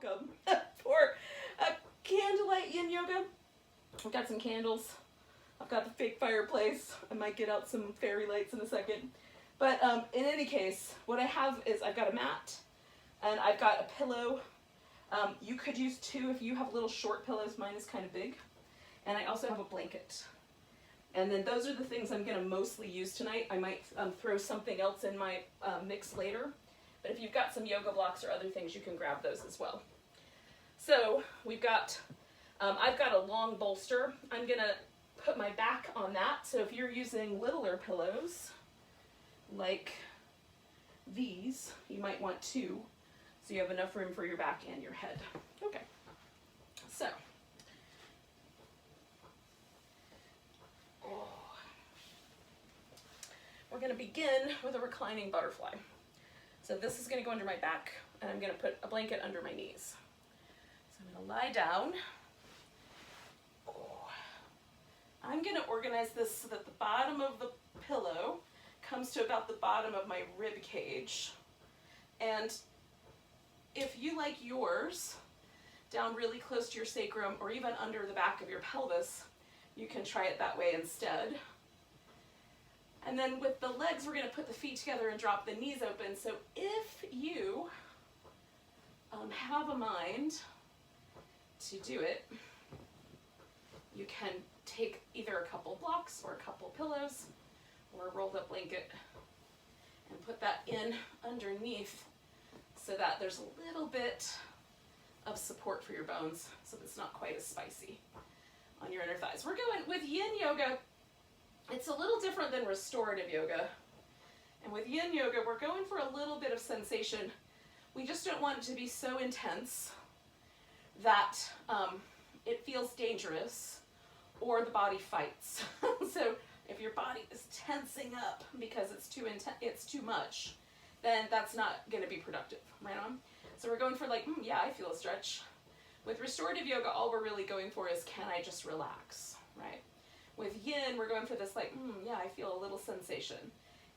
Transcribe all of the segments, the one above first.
welcome for a Candlelight Yin Yoga. I've got some candles. I've got the fake fireplace. I might get out some fairy lights in a second. But in any case, what I have is I've got a mat and I've got a pillow. You could use two if you have little short pillows. Mine is kind of big. And I also have a blanket. And then those are the things I'm going to mostly use tonight. I might throw something else in my mix later. But if you've got some yoga blocks or other things, you can grab those as well. So we've got, I've got a long bolster. I'm going to put my back on that. So if you're using littler pillows, like these, you might want two. So you have enough room for your back and your head. Okay. So. We're going to begin with a reclining butterfly. So this is going to go under my back, and I'm going to put a blanket under my knees. So I'm going to lie down. I'm going to organize this so that the bottom of the pillow comes to about the bottom of my rib cage. And if you like yours down really close to your sacrum or even under the back of your pelvis, you can try it that way instead. And then with the legs, we're going to put the feet together and drop the knees open. So if you have a mind to do it, you can take either a couple blocks or a couple pillows or a rolled up blanket and put that in underneath so that there's a little bit of support for your bones so it's not quite as spicy on your inner thighs. We're going with Yin Yoga. It's a little different than restorative yoga. And with Yin Yoga, we're going for a little bit of sensation. We just don't want it to be so intense that it feels dangerous or the body fights. So if your body is tensing up because it's too much, then that's not going to be productive, right on? So we're going for like, yeah, I feel a stretch. With restorative yoga, all we're really going for is, can I just relax, right? With Yin, we're going for this like, yeah, I feel a little sensation.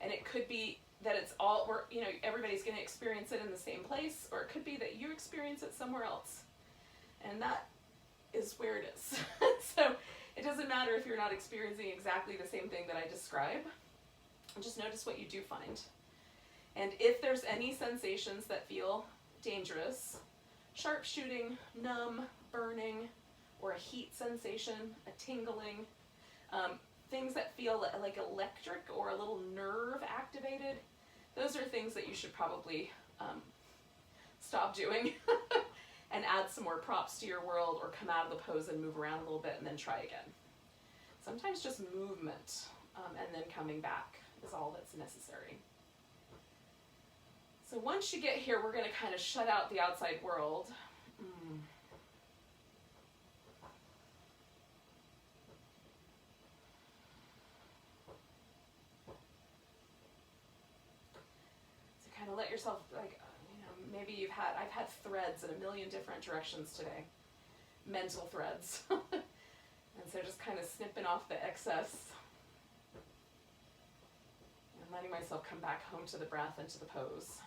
And it could be that it's all, everybody's going to experience it in the same place, or it could be that you experience it somewhere else. And that is where it is. So it doesn't matter if you're not experiencing exactly the same thing that I describe. Just notice what you do find. And if there's any sensations that feel dangerous, sharp shooting, numb, burning, or a heat sensation, a tingling, things that feel like electric or a little nerve activated, those are things that you should probably stop doing and add some more props to your world or come out of the pose and move around a little bit and then try again. Sometimes just movement and then coming back is all that's necessary. So once you get here, we're going to kind of shut out the outside world. Let yourself, like, maybe I've had threads in a million different directions today, mental threads. And so just kind of snipping off the excess and letting myself come back home to the breath and to the pose.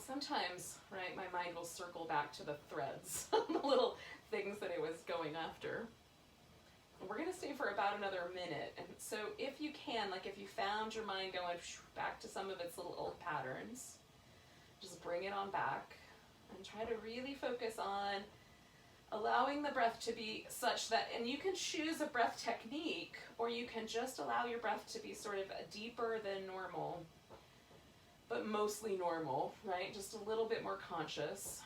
Sometimes, right, my mind will circle back to the threads, the little things that it was going after. We're going to stay for about another minute. And so if you can, like if you found your mind going back to some of its little old patterns, just bring it on back and try to really focus on allowing the breath to be such that, and you can choose a breath technique, or you can just allow your breath to be sort of deeper than normal, but mostly normal, right? Just a little bit more conscious.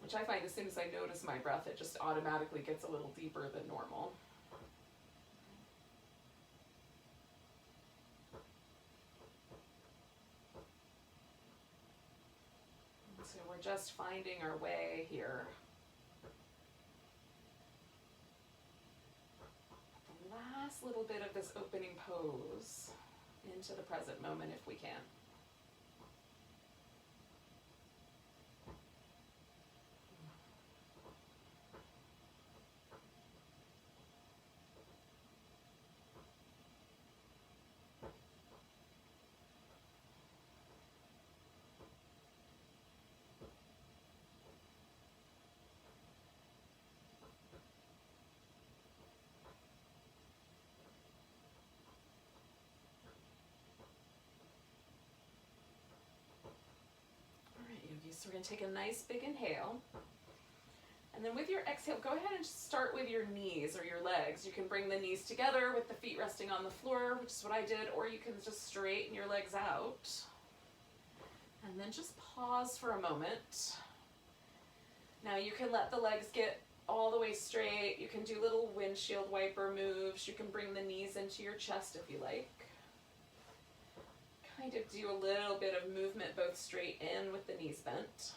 Which I find as soon as I notice my breath, it just automatically gets a little deeper than normal. And so we're just finding our way here. The last little bit of this opening pose into the present moment if we can. So we're going to take a nice big inhale. And then with your exhale, go ahead and start with your knees or your legs. You can bring the knees together with the feet resting on the floor, which is what I did, or you can just straighten your legs out. And then just pause for a moment. Now you can let the legs get all the way straight. You can do little windshield wiper moves. You can bring the knees into your chest if you like. Kind of do a little bit of movement both straight and with the knees bent.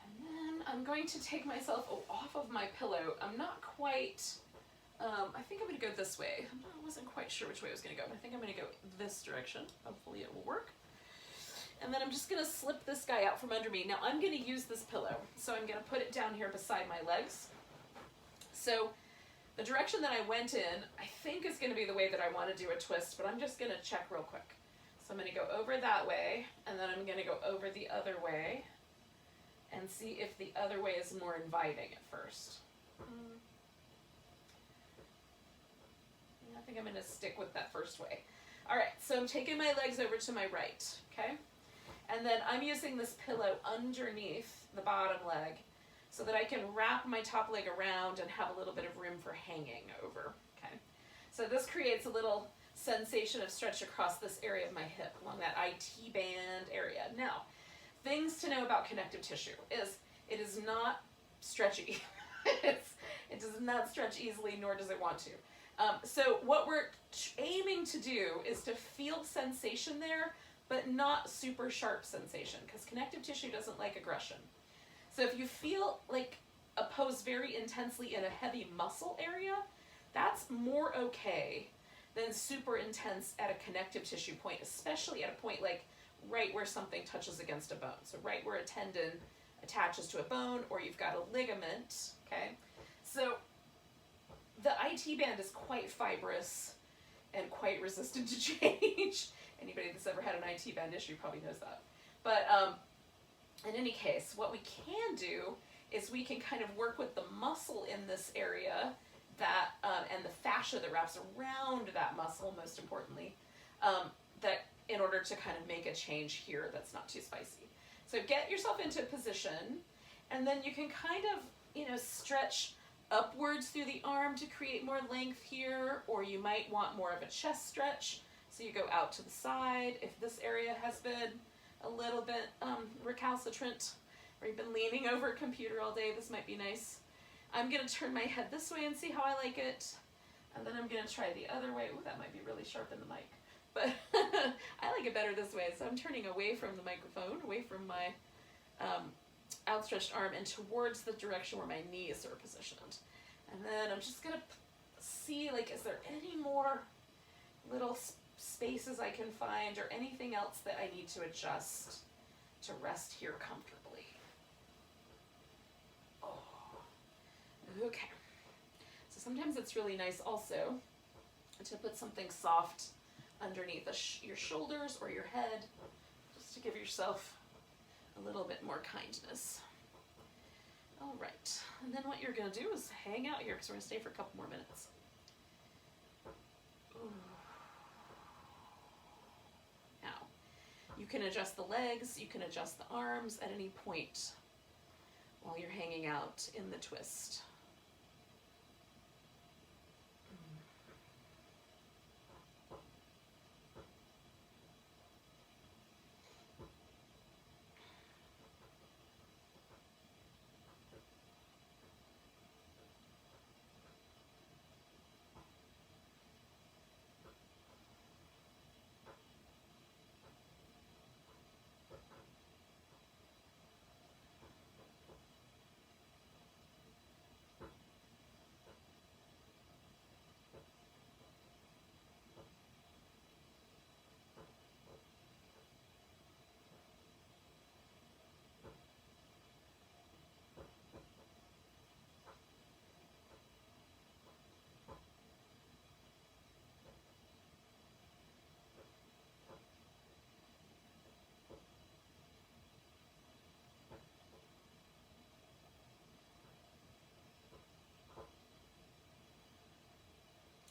And then I'm going to take myself off of my pillow. I'm not quite, I think I'm going to go this way. I wasn't quite sure which way I was going to go, but I think I'm going to go this direction. Hopefully it will work. And then I'm just going to slip this guy out from under me. Now I'm going to use this pillow. So I'm going to put it down here beside my legs. So the direction that I went in, I think is going to be the way that I want to do a twist, but I'm just going to check real quick. So I'm going to go over that way, and then I'm going to go over the other way and see if the other way is more inviting at first. I think I'm going to stick with that first way. All right, so I'm taking my legs over to my right, okay? And then I'm using this pillow underneath the bottom leg so that I can wrap my top leg around and have a little bit of room for hanging over, okay? So this creates a little sensation of stretch across this area of my hip, along that IT band area. Now, things to know about connective tissue is it is not stretchy. It does not stretch easily, nor does it want to. So what we're aiming to do is to feel sensation there, but not super sharp sensation, because connective tissue doesn't like aggression. So if you feel like a pose very intensely in a heavy muscle area, that's more okay than super intense at a connective tissue point, especially at a point like right where something touches against a bone. So right where a tendon attaches to a bone, or you've got a ligament, okay? So the IT band is quite fibrous and quite resistant to change. Anybody that's ever had an IT band issue probably knows that. But in any case, what we can do is we can kind of work with the muscle in this area that and the fascia that wraps around that muscle, most importantly, that in order to kind of make a change here that's not too spicy. So get yourself into position, and then you can kind of, stretch upwards through the arm to create more length here, or you might want more of a chest stretch. So you go out to the side. If this area has been a little bit recalcitrant, or you've been leaning over a computer all day, this might be nice. I'm going to turn my head this way and see how I like it. And then I'm going to try the other way. Ooh, that might be really sharp in the mic. But I like it better this way. So I'm turning away from the microphone, away from my outstretched arm, and towards the direction where my knees are positioned. And then I'm just going to see, is there any more little spaces I can find, or anything else that I need to adjust to rest here comfortably. Oh. Okay. So sometimes it's really nice also to put something soft underneath your shoulders or your head, just to give yourself a little bit more kindness. All right, and then what you're going to do is hang out here because we're going to stay for a couple more minutes. Ooh. Now, you can adjust the legs, you can adjust the arms at any point while you're hanging out in the twist.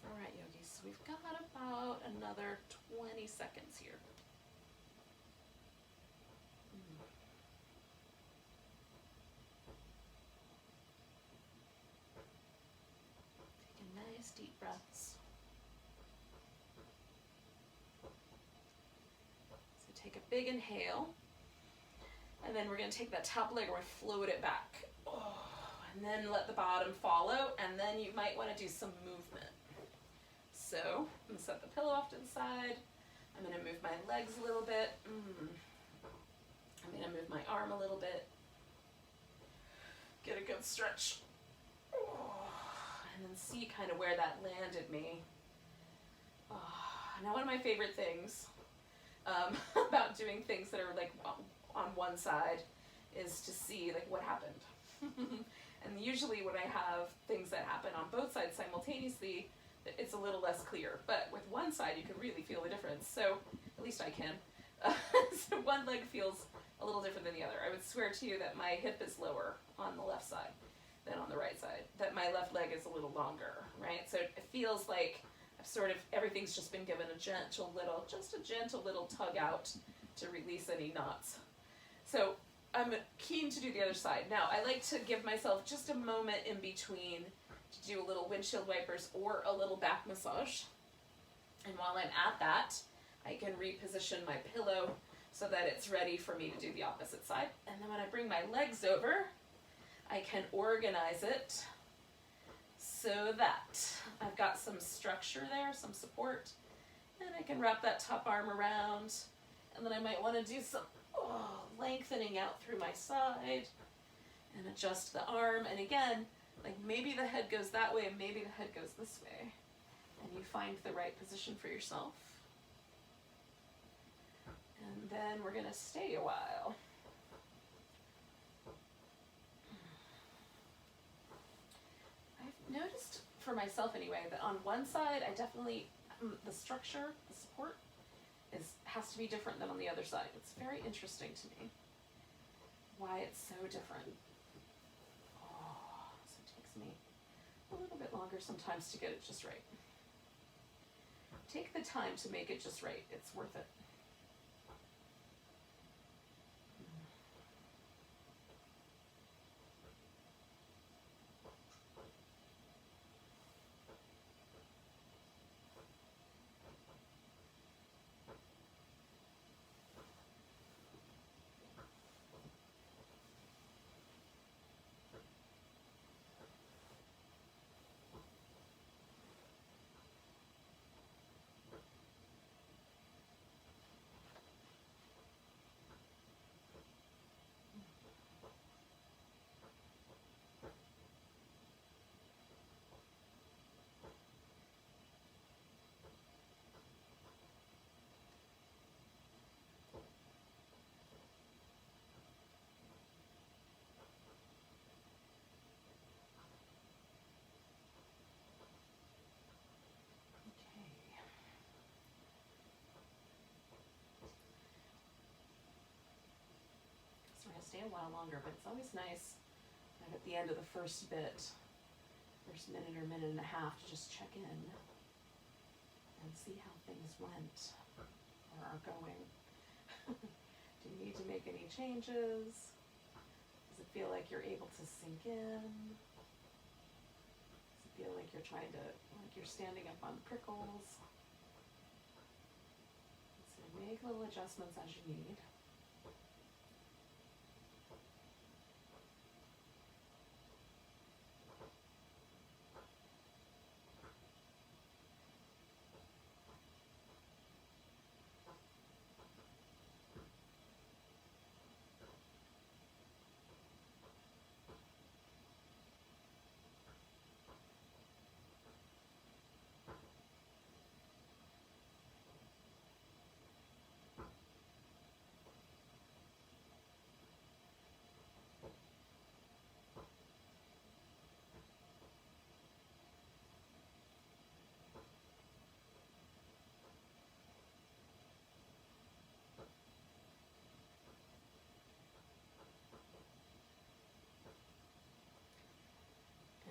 All right, yogis, so we've got about another 20 seconds here. Taking nice deep breaths. So take a big inhale, and then we're going to take that top leg and we're going to float it back. Oh, and then let the bottom follow, and then you might want to do some movement. So I'm going to set the pillow off to the side. I'm going to move my legs a little bit. I'm going to move my arm a little bit. Get a good stretch. And then see kind of where that landed me. Now one of my favorite things about doing things that are like on one side is to see like what happened. And usually when I have things that happen on both sides simultaneously, it's a little less clear, but with one side you can really feel the difference. So at least I can. So one leg feels a little different than the other. I would swear to you that my hip is lower on the left side than on the right side, that my left leg is a little longer, right? So it feels like I've sort of, everything's just been given a gentle little tug out to release any knots. So I'm keen to do the other side. Now I like to give myself just a moment in between to do a little windshield wipers or a little back massage. And while I'm at that, I can reposition my pillow so that it's ready for me to do the opposite side. And then when I bring my legs over, I can organize it so that I've got some structure there, some support, and I can wrap that top arm around. And then I might want to do some lengthening out through my side and adjust the arm. And again, like maybe the head goes that way and maybe the head goes this way, and you find the right position for yourself. And then we're going to stay a while. I've noticed for myself anyway that on one side I definitely, the structure, the support has to be different than on the other side. It's very interesting to me why it's so different. So it takes me a little bit longer sometimes to get it just right. Take the time to make it just right. It's worth it. stay a while longer, but it's always nice at the end of the first bit, first minute or minute and a half, to just check in and see how things went or are going. Do you need to make any changes? Does it feel like you're able to sink in? Does it feel like you're trying to, like you're standing up on prickles? So make little adjustments as you need.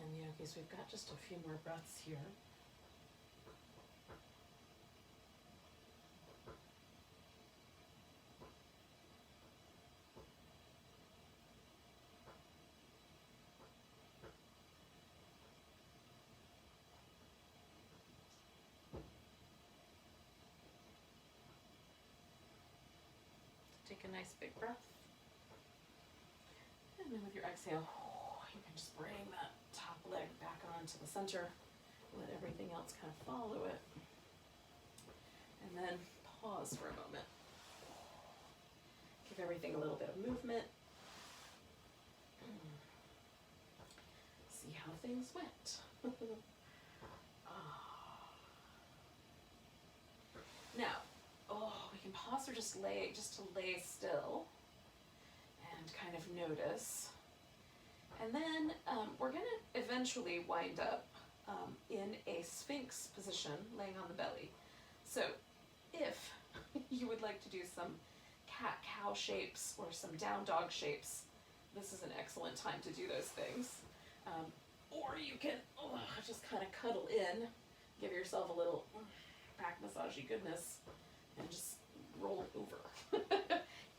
And yogis, we've got just a few more breaths here. Take a nice big breath. And then with your exhale, you can just bring that top leg back onto the center. Let everything else kind of follow it. And then pause for a moment. Give everything a little bit of movement. See how things went. Now, we can pause or just to lay still and kind of notice. And then we're going to eventually wind up in a Sphinx position, laying on the belly. So if you would like to do some cat-cow shapes or some down dog shapes, this is an excellent time to do those things. Or you can just kind of cuddle in, give yourself a little back massagey goodness, and just roll over. You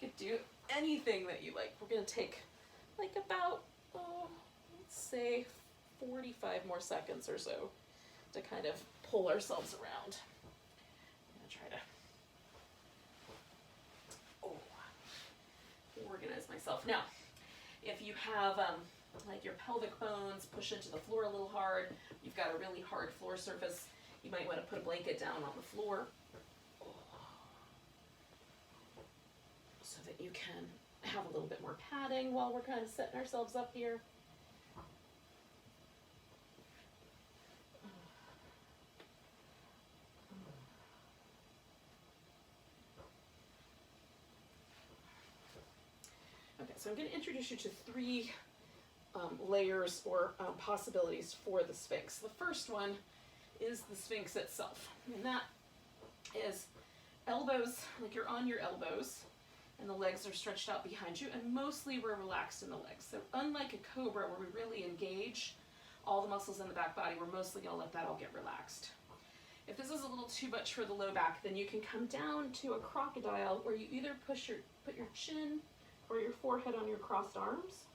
could do anything that you like. We're going to take like about, let's say 45 more seconds or so to kind of pull ourselves around. I'm going to try to organize myself. Now, if you have like your pelvic bones push into the floor a little hard, you've got a really hard floor surface, you might want to put a blanket down on the floor so that you can have a little bit more padding while we're kind of setting ourselves up here. Okay, so I'm going to introduce you to three layers or possibilities for the Sphinx. The first one is the Sphinx itself, and that is elbows, like you're on your elbows, and the legs are stretched out behind you, and mostly we're relaxed in the legs. So unlike a cobra where we really engage all the muscles in the back body, we're mostly going to let that all get relaxed. If this is a little too much for the low back, then you can come down to a crocodile where you either put your chin or your forehead on your crossed arms.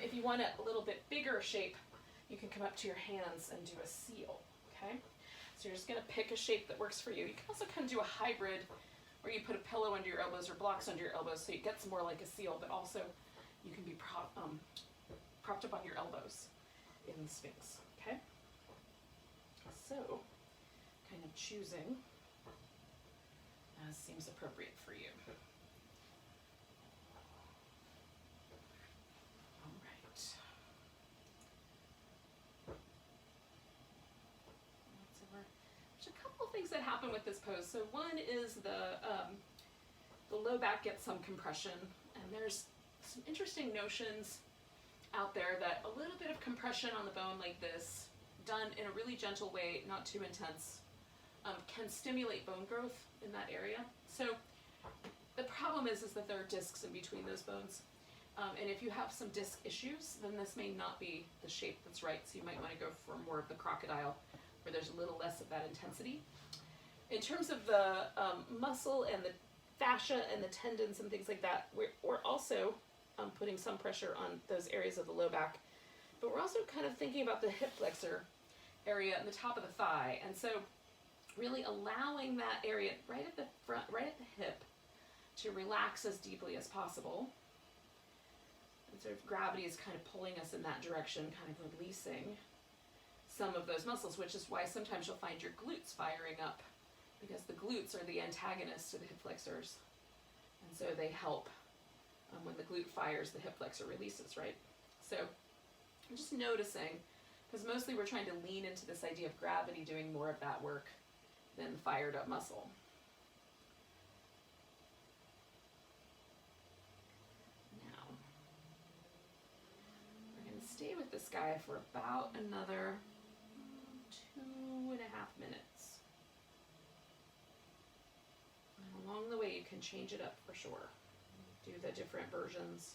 If you want a little bit bigger shape, you can come up to your hands and do a seal, okay? So you're just going to pick a shape that works for you. You can also kind of do a hybrid where you put a pillow under your elbows or blocks under your elbows so it gets more like a seal, but also you can be propped up on your elbows in the Sphinx, okay? So, kind of choosing as seems appropriate for you. Things that happen with this pose. So one is the low back gets some compression, and there's some interesting notions out there that a little bit of compression on the bone like this, done in a really gentle way, not too intense, can stimulate bone growth in that area. So the problem problem is that there are discs in between those bones. And if you have some disc issues, then this may not be the shape that's right. So you might want to go for more of the crocodile, where there's a little less of that intensity. In terms of the muscle and the fascia and the tendons and things like that, we're also putting some pressure on those areas of the low back. But we're also kind of thinking about the hip flexor area and the top of the thigh. And so really allowing that area right at the front, right at the hip, to relax as deeply as possible. And sort of gravity is kind of pulling us in that direction, kind of releasing some of those muscles, which is why sometimes you'll find your glutes firing up, because the glutes are the antagonists to the hip flexors. And so they help. When the glute fires, the hip flexor releases, right? So I'm just noticing, because mostly we're trying to lean into this idea of gravity doing more of that work than the fired up muscle. Now, we're going to stay with this guy for about another 2.5 minutes. And along the way, you can change it up for sure. Do the different versions.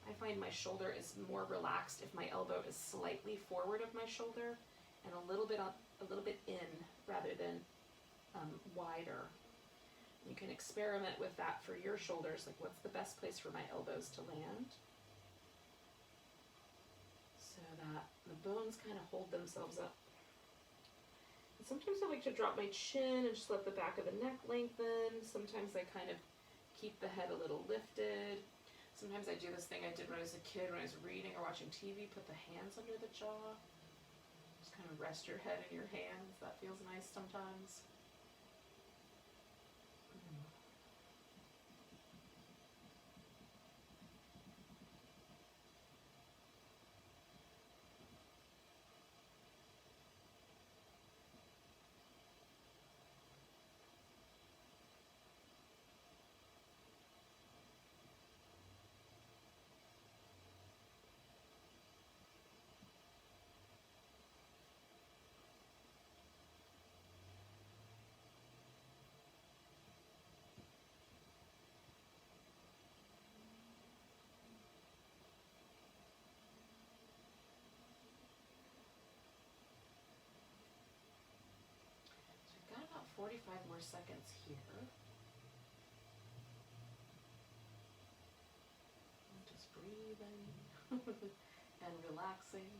I find my shoulder is more relaxed if my elbow is slightly forward of my shoulder and a little bit in rather than wider. You can experiment with that for your shoulders, like what's the best place for my elbows to land, so that the bones kind of hold themselves up. And sometimes I like to drop my chin and just let the back of the neck lengthen. Sometimes I kind of keep the head a little lifted. Sometimes I do this thing I did when I was a kid, when I was reading or watching TV, put the hands under the jaw. Just kind of rest your head in your hands. That feels nice sometimes. So I've got about 45 more seconds here. Just breathing and relaxing.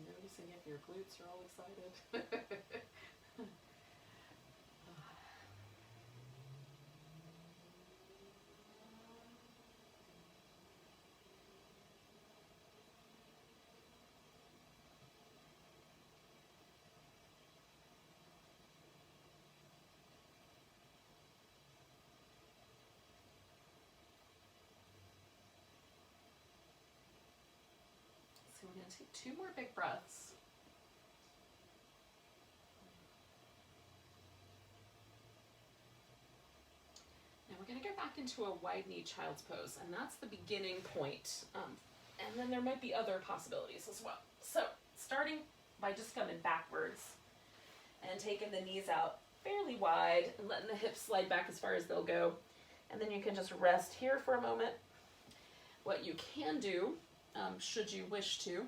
Noticing if your glutes are all excited. So we're going to take 2 more big breaths. Now we're going to go back into a wide knee child's pose, and that's the beginning point. And then there might be other possibilities as well. So starting by just coming backwards and taking the knees out fairly wide and letting the hips slide back as far as they'll go. And then you can just rest here for a moment. What you can do, should you wish to,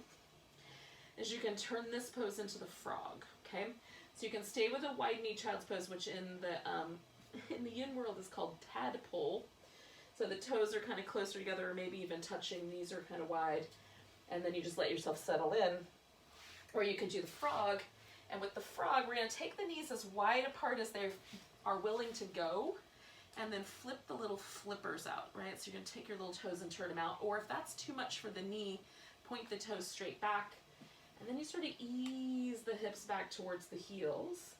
is you can turn this pose into the frog, okay? So you can stay with a wide knee child's pose, which in the yin world is called tadpole. So the toes are kind of closer together, or maybe even touching, knees are kind of wide, and then you just let yourself settle in. Or you can do the frog, and with the frog, we're going to take the knees as wide apart as they are willing to go, and then flip the little flippers out, right? So you're going to take your little toes and turn them out, or if that's too much for the knee, point the toes straight back, and then you sort of ease the hips back towards the heels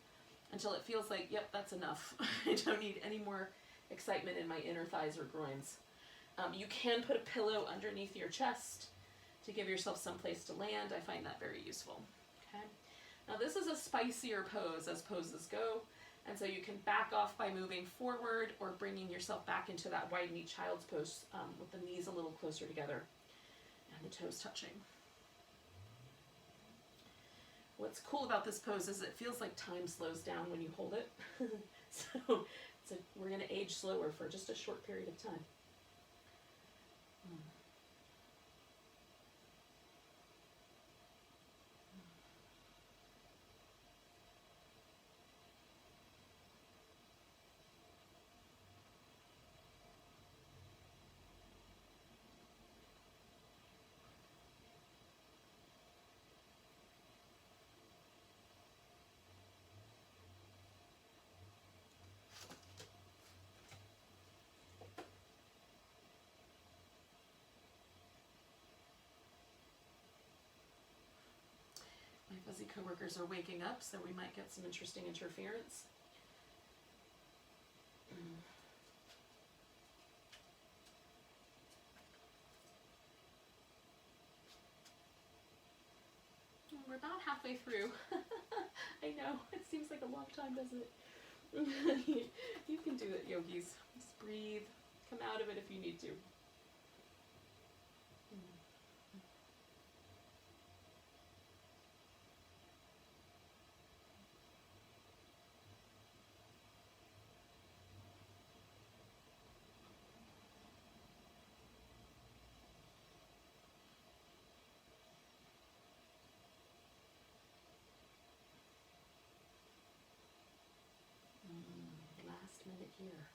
until it feels like, yep, that's enough. I don't need any more excitement in my inner thighs or groins. You can put a pillow underneath your chest to give yourself some place to land. I find that very useful. Okay. Now this is a spicier pose as poses go, and so you can back off by moving forward or bringing yourself back into that wide knee child's pose with the knees a little closer together and the toes touching. what's cool about this pose is it feels like time slows down when you hold it. So we're going to age slower for just a short period of time. My fuzzy coworkers are waking up, so we might get some interesting interference. We're about halfway through. I know, it seems like a long time, doesn't it? You can do it, yogis. Just breathe. Come out of it if you need to. Last minute here.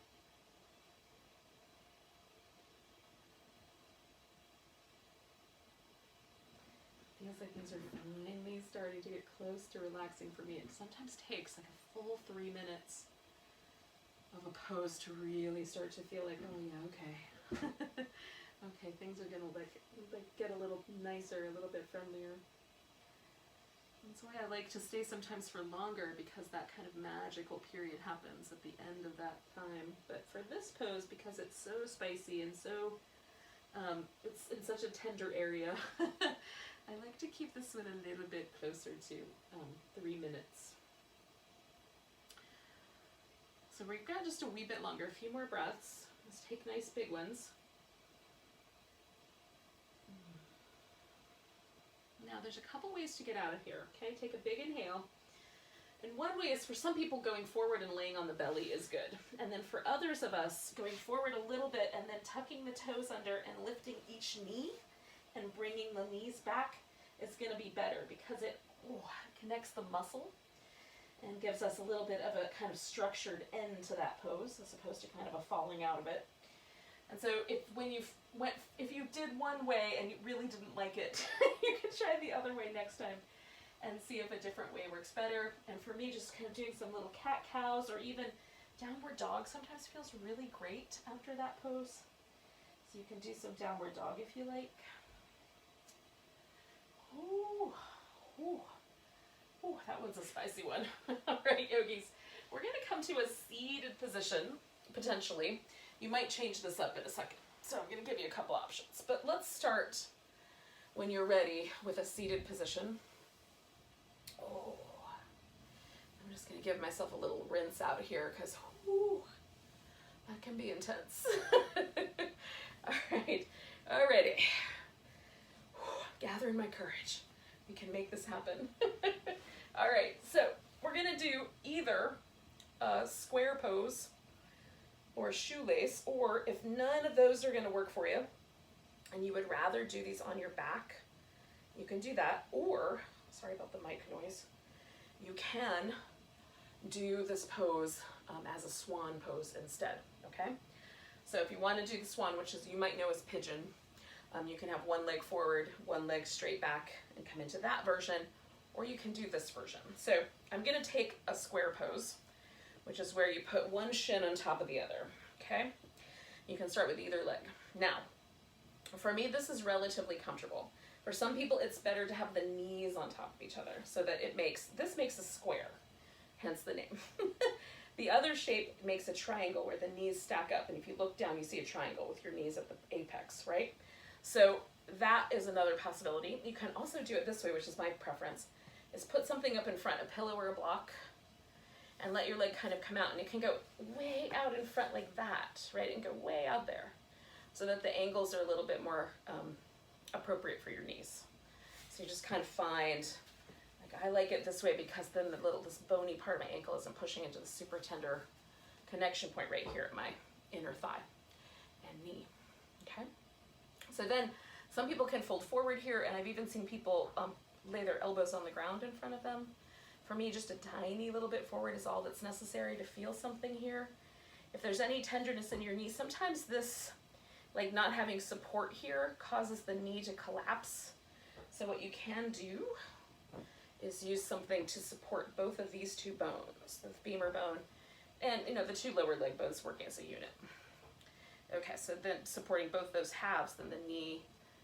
Feels like things are finally starting to get close to relaxing for me. It sometimes takes like a full 3 minutes of a pose to really start to feel like, oh yeah, okay. Okay, things are gonna like get a little nicer, a little bit friendlier. That's why I like to stay sometimes for longer, because that kind of magical period happens at the end of that time. But for this pose, because it's so spicy and so, it's in such a tender area, I like to keep this one a little bit closer to 3 minutes. So we've got just a wee bit longer, a few more breaths. Let's take nice big ones. Now there's a couple ways to get out of here, okay? Take a big inhale. And one way is, for some people, going forward and laying on the belly is good. And then for others of us, going forward a little bit and then tucking the toes under and lifting each knee and bringing the knees back is going to be better, because it connects the muscle and gives us a little bit of a kind of structured end to that pose, as opposed to kind of a falling out of it. And so if you did one way and you really didn't like it, you can try the other way next time and see if a different way works better. And for me, just kind of doing some little cat-cows or even downward dog sometimes feels really great after that pose. So you can do some downward dog if you like. Ooh, ooh, ooh, that one's a spicy one. All right, yogis, we're going to come to a seated position, potentially. You might change this up in a second, so I'm going to give you a couple options. But let's start, when you're ready, with a seated position. Oh, I'm just going to give myself a little rinse out here, because that can be intense. All right, alrighty. Gathering my courage. We can make this happen. All right, so we're going to do either a square pose or a shoelace, or if none of those are going to work for you and you would rather do these on your back, you can do that. Or, sorry about the mic noise, you can do this pose as a swan pose instead, okay? So if you want to do the swan, which is, you might know as pigeon, you can have one leg forward, one leg straight back, and come into that version, or you can do this version. So I'm going to take a square pose, which is where you put one shin on top of the other, okay? You can start with either leg. Now, for me, this is relatively comfortable. For some people, it's better to have the knees on top of each other, so that this makes a square, hence the name. The other shape makes a triangle where the knees stack up, and if you look down, you see a triangle with your knees at the apex, right? So that is another possibility. You can also do it this way, which is my preference, is put something up in front, a pillow or a block, and let your leg kind of come out, and it can go way out in front like that, right? And go way out there, so that the angles are a little bit more appropriate for your knees. So you just kind of find like I like it this way because then this bony part of my ankle isn't pushing into the super tender connection point right here at my inner thigh and knee. Okay. So then some people can fold forward here, and I've even seen people lay their elbows on the ground in front of them. For me, just a tiny little bit forward is all that's necessary to feel something here. If there's any tenderness in your knee, sometimes this, like not having support here, causes the knee to collapse. So what you can do is use something to support both of these two bones, the femur bone and the two lower leg bones working as a unit. Okay, so then supporting both those halves, then the knee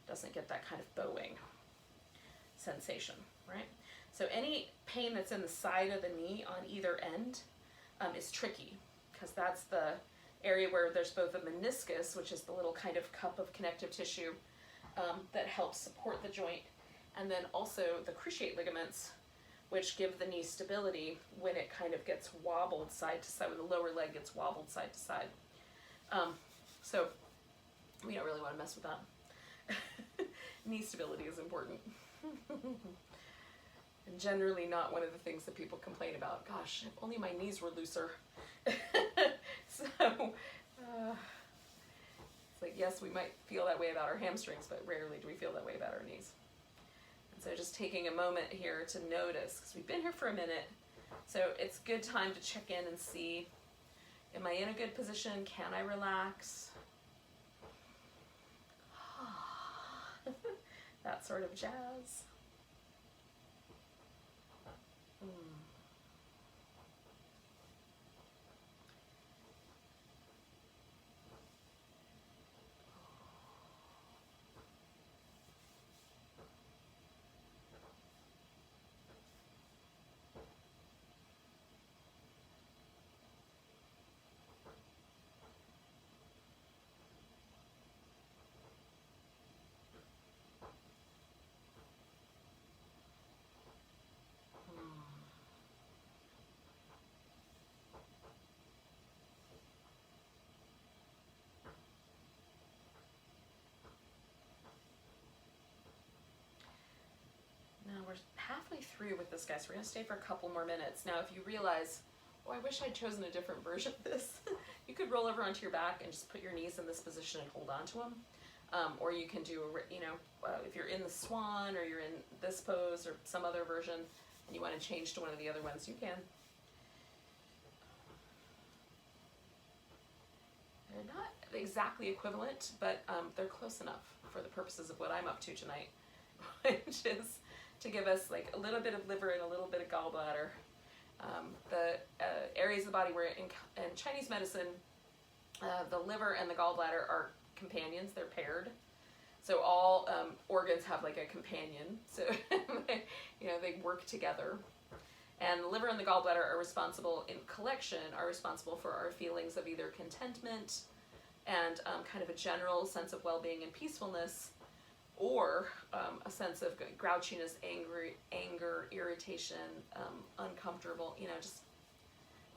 doesn't get that kind of bowing sensation, right? So any pain that's in the side of the knee on either end is tricky, because that's the area where there's both a meniscus, which is the little kind of cup of connective tissue that helps support the joint, and then also the cruciate ligaments, which give the knee stability when it kind of gets wobbled side to side, when the lower leg gets wobbled side to side. So we don't really want to mess with that. Knee stability is important. And generally not one of the things that people complain about. Gosh, if only my knees were looser. So, it's like, yes, we might feel that way about our hamstrings, but rarely do we feel that way about our knees. And so just taking a moment here to notice, because we've been here for a minute, so it's a good time to check in and see, am I in a good position? Can I relax? That sort of jazz. We're halfway through with this, guys. We're going to stay for a couple more minutes. Now, if you realize, oh, I wish I'd chosen a different version of this, you could roll over onto your back and just put your knees in this position and hold on to them. Or you can do, if you're in the swan or you're in this pose or some other version and you want to change to one of the other ones, you can. They're not exactly equivalent, but they're close enough for the purposes of what I'm up to tonight, which is to give us like a little bit of liver and a little bit of gallbladder. The areas of the body where in Chinese medicine, the liver and the gallbladder are companions, they're paired. So all organs have like a companion, so they work together. And the liver and the gallbladder are responsible, in collection, are responsible for our feelings of either contentment and kind of a general sense of well-being and peacefulness, or a sense of grouchiness, anger, irritation, uncomfortable, just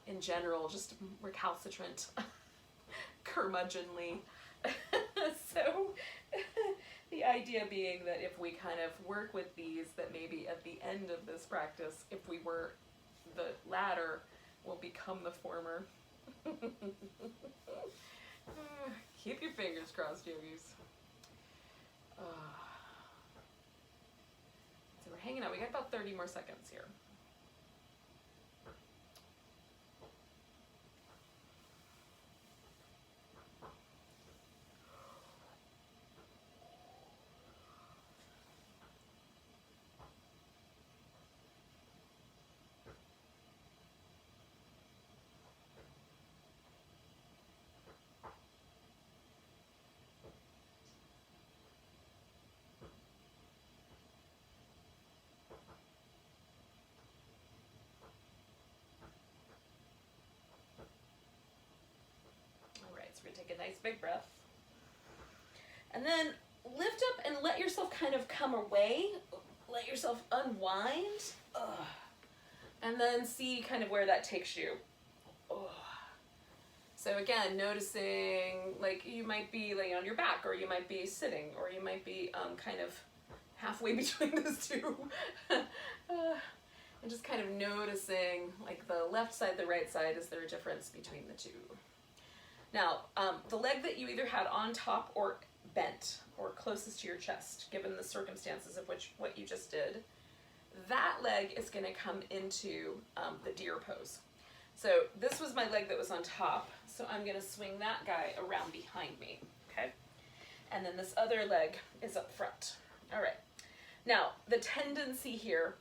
in general, just recalcitrant, curmudgeonly. So the idea being that if we kind of work with these, that maybe at the end of this practice, if we were the latter, we'll become the former. Keep your fingers crossed, yogis. So we're hanging out. We got about 30 more seconds here. We're going to take a nice big breath. And then lift up and let yourself kind of come away. Let yourself unwind. And then see kind of where that takes you. So again, noticing like you might be laying on your back, or you might be sitting, or you might be kind of halfway between those two. And just kind of noticing, like the left side, the right side, is there a difference between the two? Now, the leg that you either had on top or bent, or closest to your chest, given the circumstances of what you just did, that leg is going to come into the deer pose. So this was my leg that was on top, so I'm going to swing that guy around behind me, okay? And then this other leg is up front. All right. Now, the tendency here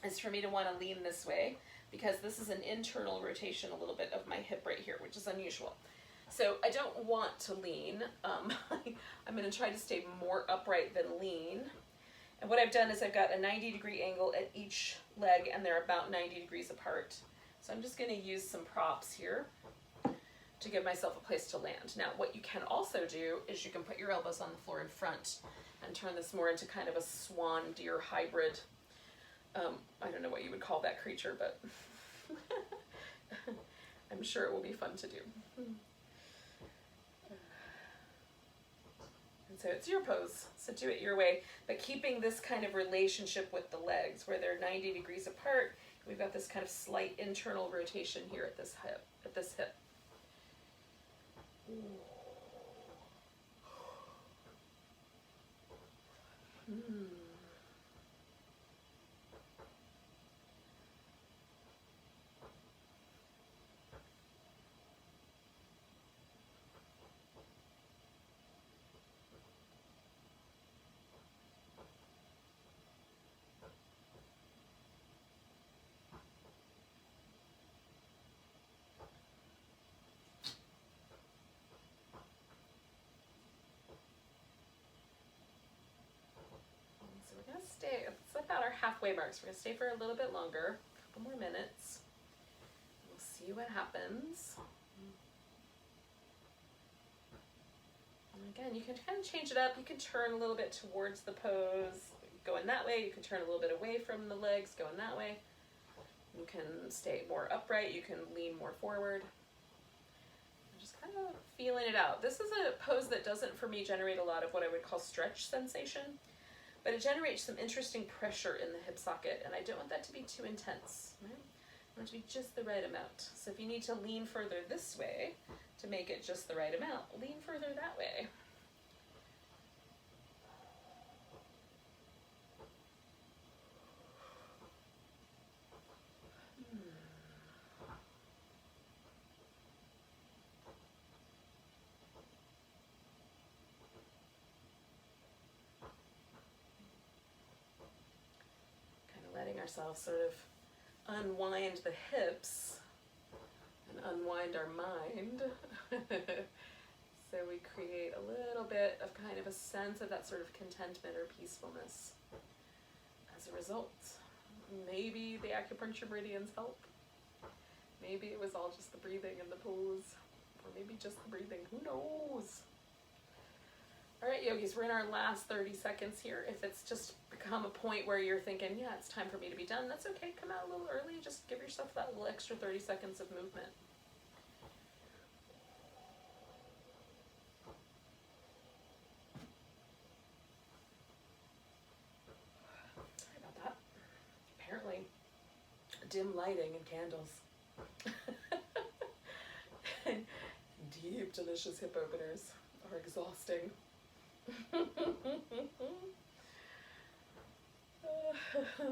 is for me to want to lean this way, because this is an internal rotation a little bit of my hip right here, which is unusual. So I don't want to lean. I'm going to try to stay more upright than lean. And what I've done is I've got a 90-degree angle at each leg, and they're about 90 degrees apart. So I'm just going to use some props here to give myself a place to land. Now, what you can also do is you can put your elbows on the floor in front and turn this more into kind of a swan deer hybrid. I don't know what you would call that creature, but I'm sure it will be fun to do. And so it's your pose, so do it your way, but keeping this kind of relationship with the legs where they're 90 degrees apart. We've got this kind of slight internal rotation here at this hip. Stay, it's about our halfway mark, so we're going to stay for a little bit longer, a couple more minutes. We'll see what happens. And again, you can kind of change it up. You can turn a little bit towards the pose, going that way. You can turn a little bit away from the legs, going that way. You can stay more upright. You can lean more forward. Just kind of feeling it out. This is a pose that doesn't, for me, generate a lot of what I would call stretch sensation. But it generates some interesting pressure in the hip socket, and I don't want that to be too intense. Right? I want it to be just the right amount. So if you need to lean further this way to make it just the right amount, lean further that way. Letting ourselves sort of unwind the hips and unwind our mind. So we create a little bit of kind of a sense of that sort of contentment or peacefulness as a result. Maybe the acupuncture meridians help. Maybe it was all just the breathing and the pose, or maybe just the breathing, who knows? All right, yogis, we're in our last 30 seconds here. If it's just become a point where you're thinking, yeah, it's time for me to be done, that's okay. Come out a little early. Just give yourself that little extra 30 seconds of movement. Sorry about that. Apparently, dim lighting and candles. And deep, delicious hip openers are exhausting.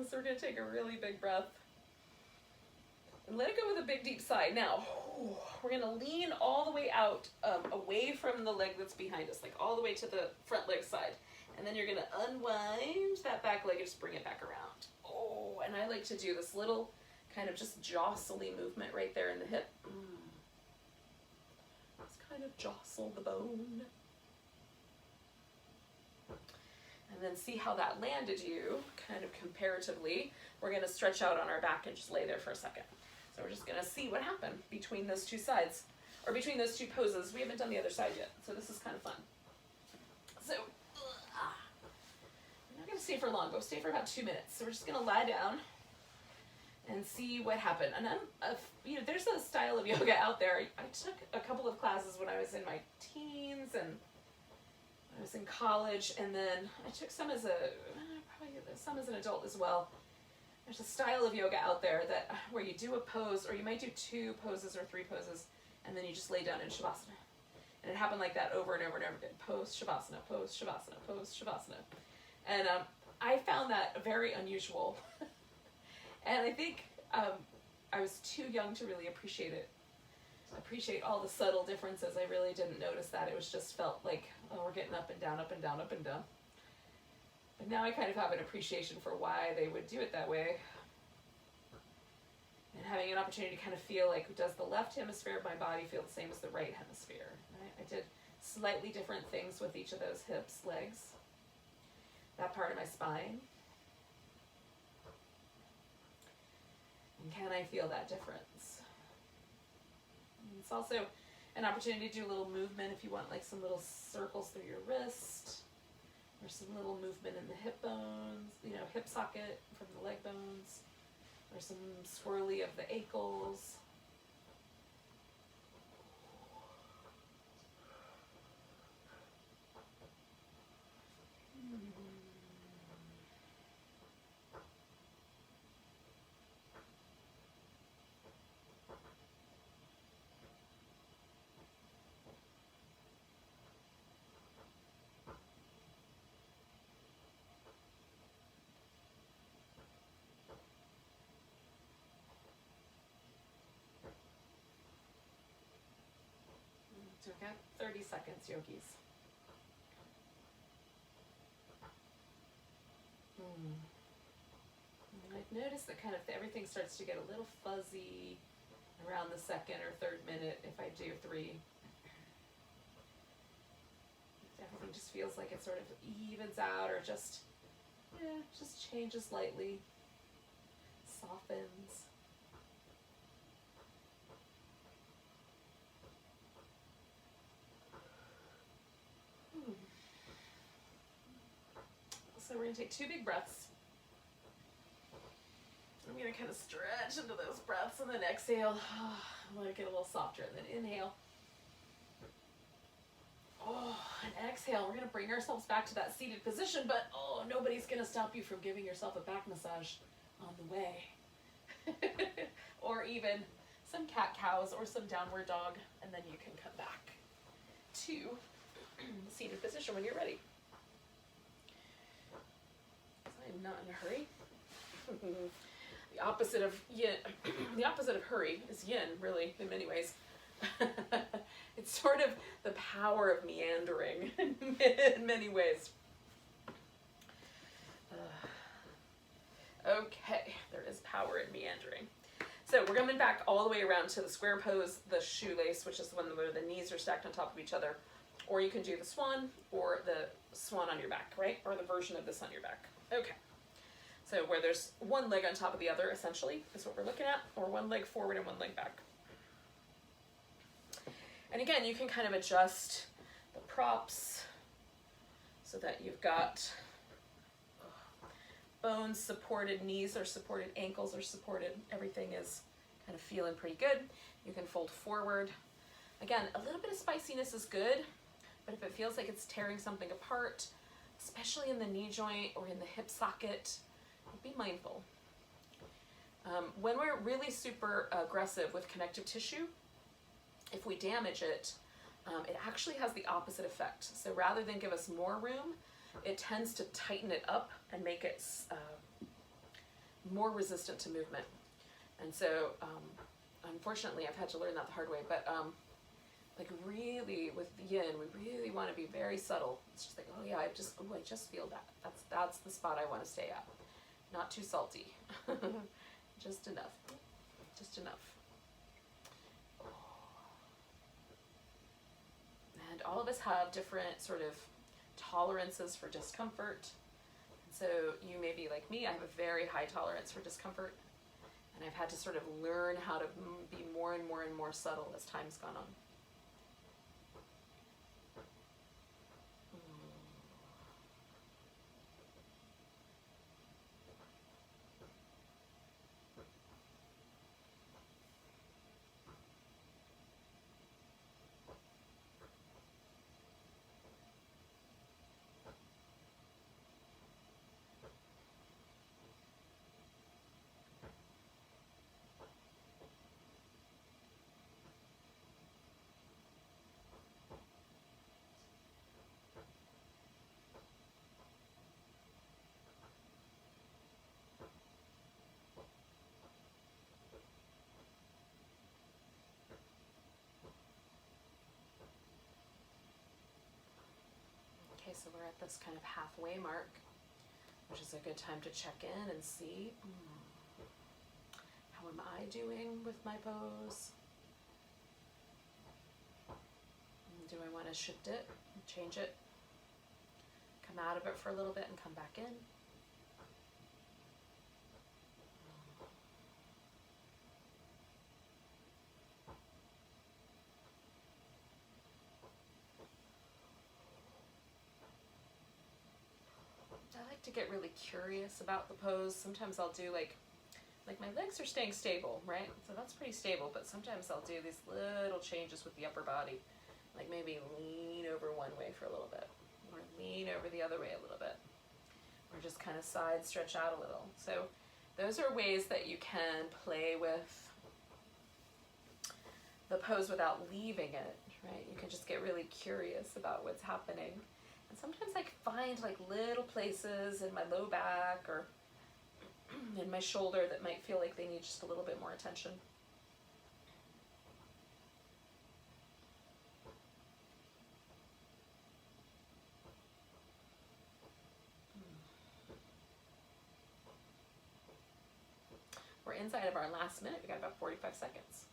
So we're going to take a really big breath and let it go with a big deep sigh. Now we're going to lean all the way out, away from the leg that's behind us, like all the way to the front leg side, and then you're going to unwind that back leg and just bring it back around. Oh, and I like to do this little kind of just jostly movement right there in the hip. Just kind of jostle the bone. And then see how that landed you, kind of comparatively. We're going to stretch out on our back and just lay there for a second. So we're just going to see what happened between those two sides, or between those two poses. We haven't done the other side yet, so this is kind of fun. So, I'm not going to stay for long, but we'll stay for about 2 minutes. So we're just going to lie down and see what happened. And you know, there's a style of yoga out there. I took a couple of classes when I was in my teens, and I was in college, and then I took some as some as an adult as well. there's a style of yoga out there that where you do a pose, or you might do 2 poses or 3 poses, and then you just lay down in Shavasana. And it happened like that over and over and over again. Pose, Shavasana, pose, Shavasana, pose, Shavasana. And I found that very unusual. And I think I was too young to really appreciate it. Appreciate all the subtle differences. I really didn't notice that. It was just felt like, oh, we're getting up and down, up and down, up and down. But now I kind of have an appreciation for why they would do it that way. And having an opportunity to kind of feel like, does the left hemisphere of my body feel the same as the right hemisphere? Right? I did slightly different things with each of those hips, legs, that part of my spine. And can I feel that difference? And it's also an opportunity to do a little movement if you want, like some little circles through your wrist, or some little movement in the hip bones, hip socket from the leg bones, or some swirly of the ankles. So we got 30 seconds, yogis. And I've noticed that kind of everything starts to get a little fuzzy around the 2nd or 3rd minute if I do 3. Everything just feels like it sort of evens out, or just changes slightly, softens. So we're going to take 2 big breaths. I'm going to kind of stretch into those breaths, and then exhale. I'm going to get a little softer, and then inhale. And exhale. We're going to bring ourselves back to that seated position, but nobody's going to stop you from giving yourself a back massage on the way. Or even some cat-cows or some downward dog, and then you can come back to the seated position when you're ready. I'm not in a hurry. The opposite of yin, the opposite of hurry is yin, really, in many ways. It's sort of the power of meandering in many ways. Okay, there is power in meandering. So we're coming back all the way around to the square pose, the shoelace, which is the one where the knees are stacked on top of each other. Or you can do the swan, or the swan on your back, right? Or the version of this on your back. Okay. So where there's one leg on top of the other, essentially, is what we're looking at, or one leg forward and one leg back. And again, you can kind of adjust the props so that you've got bones supported, knees are supported, ankles are supported. Everything is kind of feeling pretty good. You can fold forward. Again, a little bit of spiciness is good, but if it feels like it's tearing something apart, especially in the knee joint or in the hip socket, be mindful. When we're really super aggressive with connective tissue, if we damage it, it actually has the opposite effect. So rather than give us more room, it tends to tighten it up and make it more resistant to movement. And so, unfortunately, I've had to learn that the hard way, but like really with yin, we really want to be very subtle. It's just like, oh yeah, I just feel that. That's the spot I want to stay at. Not too salty. Just enough. Just enough. And all of us have different sort of tolerances for discomfort. And so you may be like me, I have a very high tolerance for discomfort. And I've had to sort of learn how to be more and more and more subtle as time's gone on. So we're at this kind of halfway mark, which is a good time to check in and see, how am I doing with my pose? Do I want to shift it, change it, come out of it for a little bit and come back in? I like to get really curious about the pose. Sometimes I'll do like my legs are staying stable, right? So that's pretty stable, but sometimes I'll do these little changes with the upper body. Like maybe lean over one way for a little bit, or lean over the other way a little bit, or just kind of side stretch out a little. So those are ways that you can play with the pose without leaving it, right? You can just get really curious about what's happening. And sometimes I find like little places in my low back or in my shoulder that might feel like they need just a little bit more attention. We're inside of our last minute. We got about 45 seconds.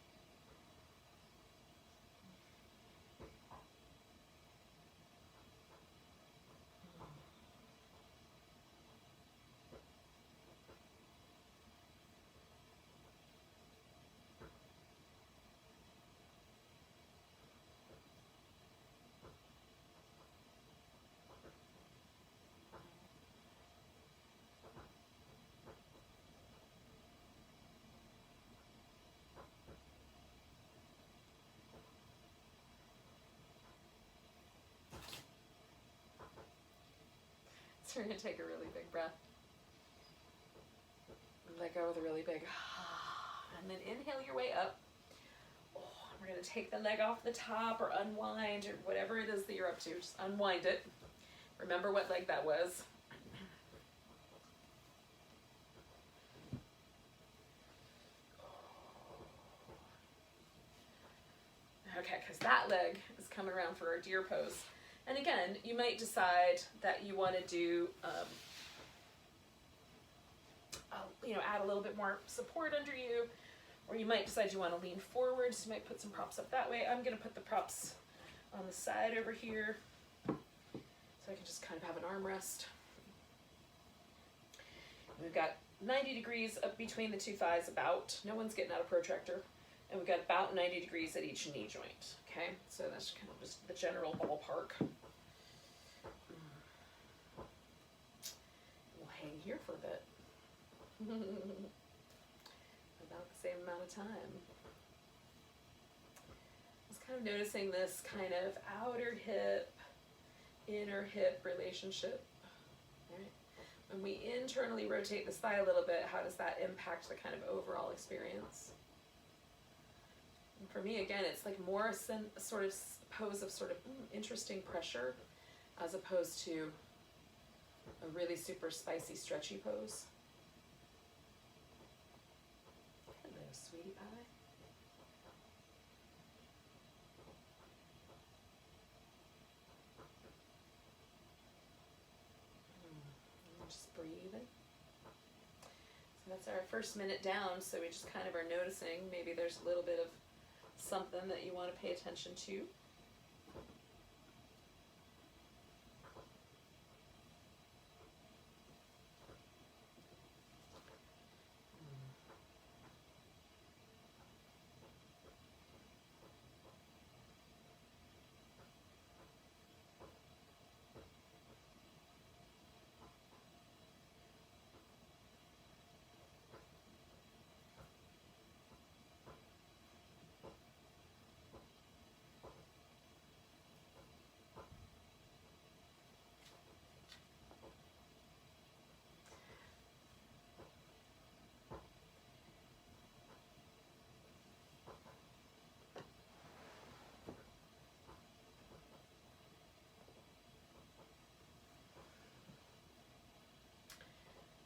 So we're going to take a really big breath. Let go with a really big, and then inhale your way up. We're going to take the leg off the top or unwind or whatever it is that you're up to. Just unwind it. Remember what leg that was. Okay, because that leg is coming around for our deer pose. And again, you might decide that you want to do, add a little bit more support under you, or you might decide you want to lean forward, so you might put some props up that way. I'm going to put the props on the side over here, so I can just kind of have an armrest. We've got 90 degrees up between the two thighs about. No one's getting out a protractor. And we've got about 90 degrees at each knee joint. Okay, so that's kind of just the general ballpark. We'll hang here for a bit. About the same amount of time. Just kind of noticing this kind of outer hip, inner hip relationship. Right? When we internally rotate this thigh a little bit, how does that impact the kind of overall experience? And for me, again, it's like more a sort of pose of sort of interesting pressure as opposed to a really super spicy, stretchy pose. Hello, sweetie pie. Just breathing. So that's our first minute down, so we just kind of are noticing maybe there's a little bit of something that you want to pay attention to.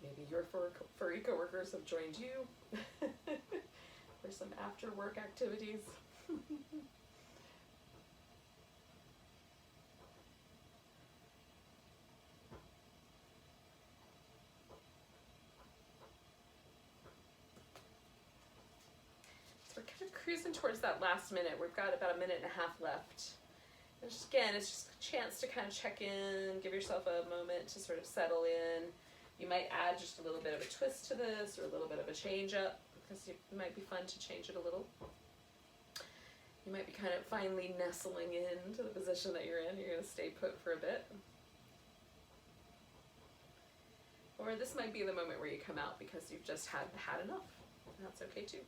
Maybe your furry coworkers have joined you for some after work activities. cruising towards that last minute. We've got about a minute and a half left. And just, again, it's just a chance to kind of check in, give yourself a moment to sort of settle in. You might add just a little bit of a twist to this or a little bit of a change up, because it might be fun to change it a little. You might be kind of finally nestling into the position that you're in. You're going to stay put for a bit. Or this might be the moment where you come out because you've just had enough. And that's okay too.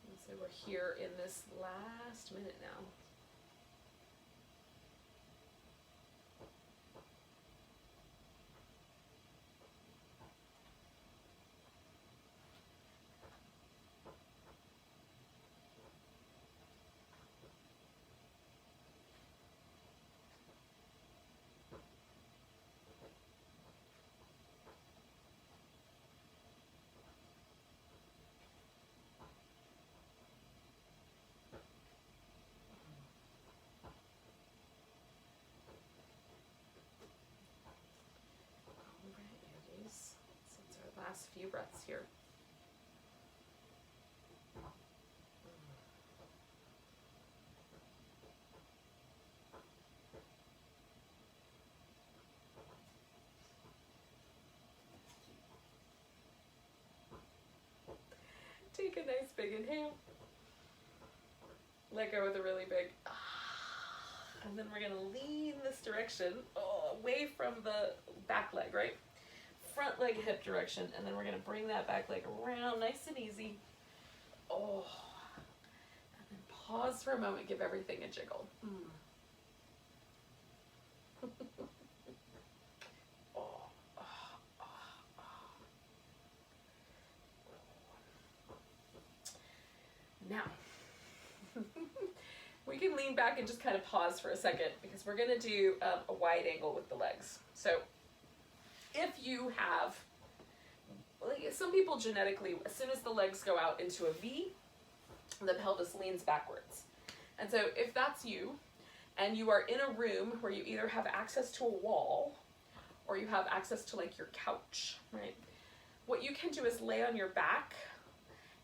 And so we're here in this last minute now. Last few breaths here. Take a nice big inhale. Let go with a really big and then we're going to lean this direction away from the back leg, right? Front leg hip direction, and then we're going to bring that back leg around nice and easy. And then pause for a moment, give everything a jiggle. Now, we can lean back and just kind of pause for a second because we're going to do a wide angle with the legs. So if you have, like some people genetically, as soon as the legs go out into a V, the pelvis leans backwards. And so if that's you, and you are in a room where you either have access to a wall or you have access to like your couch, right? What you can do is lay on your back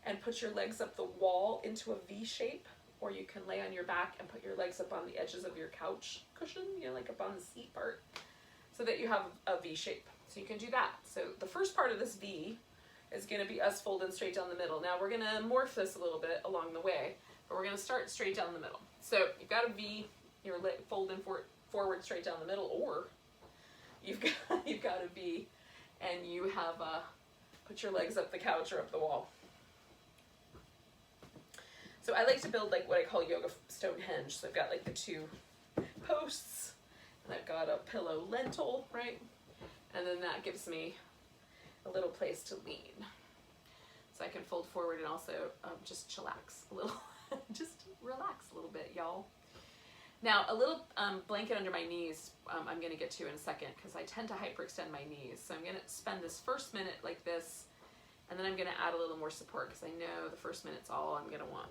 and put your legs up the wall into a V shape, or you can lay on your back and put your legs up on the edges of your couch cushion, you know, like up on the seat part, so that you have a V shape. So you can do that. So the first part of this V is going to be us folding straight down the middle. Now we're going to morph this a little bit along the way, but we're going to start straight down the middle. So you've got a V, you're folding forward straight down the middle, or you've got a V and you have put your legs up the couch or up the wall. So I like to build like what I call yoga Stonehenge. So I've got like the two posts, and I've got a pillow lentil, right? And then that gives me a little place to lean. So I can fold forward and also just chillax a little, just relax a little bit, y'all. Now a little blanket under my knees I'm gonna get to in a second because I tend to hyperextend my knees. So I'm gonna spend this first minute like this, and then I'm gonna add a little more support because I know the first minute's all I'm gonna want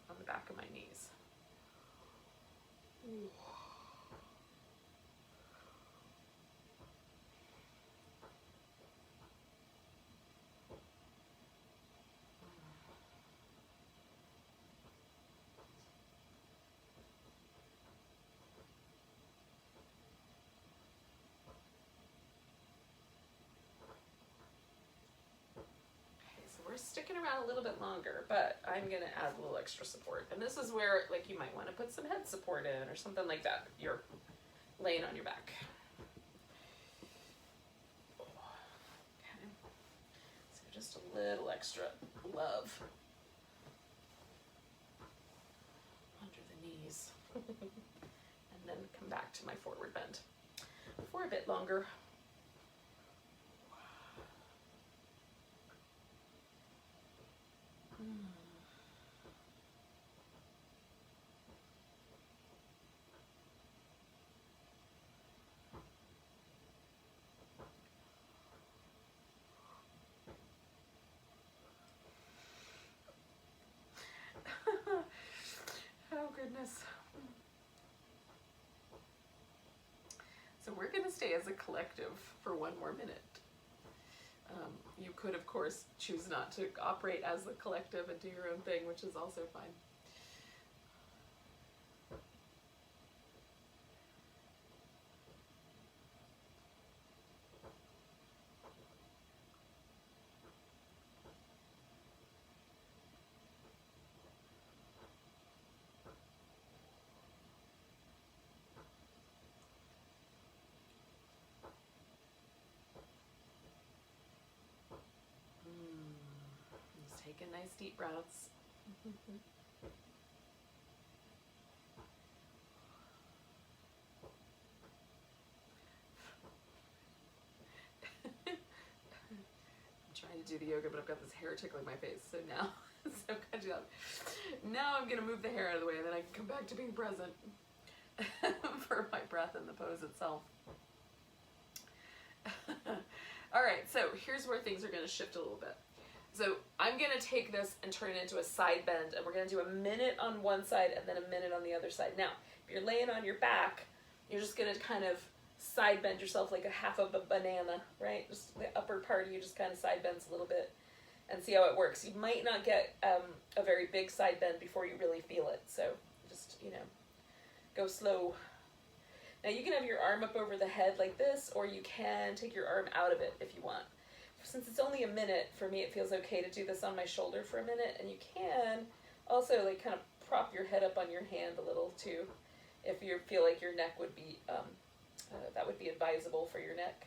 on the back of my knees. Ooh. We're sticking around a little bit longer, but I'm going to add a little extra support. And this is where like you might want to put some head support in or something like that. You're laying on your back. Okay. So just a little extra love under the knees. And then come back to my forward bend for a bit longer. Oh goodness. So we're going to stay as a collective for one more minute. You could, of course, choose not to operate as the collective and do your own thing, which is also fine. Just taking nice deep breaths. Trying to do the yoga, but I've got this hair tickling my face, so now, so good job. Now I'm gonna move the hair out of the way, and then I can come back to being present for my breath and the pose itself. All right, so here's where things are gonna shift a little bit. So I'm gonna take this and turn it into a side bend, and we're gonna do a minute on one side and then a minute on the other side. Now, if you're laying on your back, you're just gonna kind of side bend yourself like a half of a banana, right? Just the upper part of you just kind of side bends a little bit and see how it works. You might not get a very big side bend before you really feel it, so just, you know, go slow. Now you can have your arm up over the head like this, or you can take your arm out of it if you want. Since it's only a minute, for me it feels okay to do this on my shoulder for a minute, and you can also like kind of prop your head up on your hand a little too, if you feel like your neck would be, that would be advisable for your neck.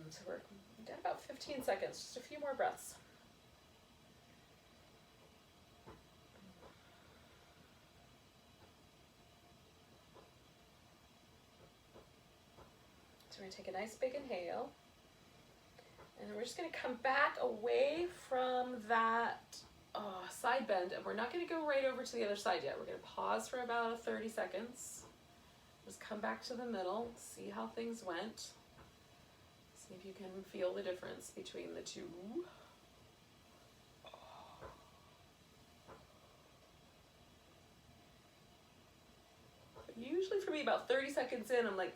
So we're got about 15 seconds, just a few more breaths. So we're going to take a nice big inhale, and then we're just going to come back away from that side bend, and we're not going to go right over to the other side yet. We're going to pause for about 30 seconds, just come back to the middle, see how things went, see if you can feel the difference between the two. Usually for me, about 30 seconds in, I'm like,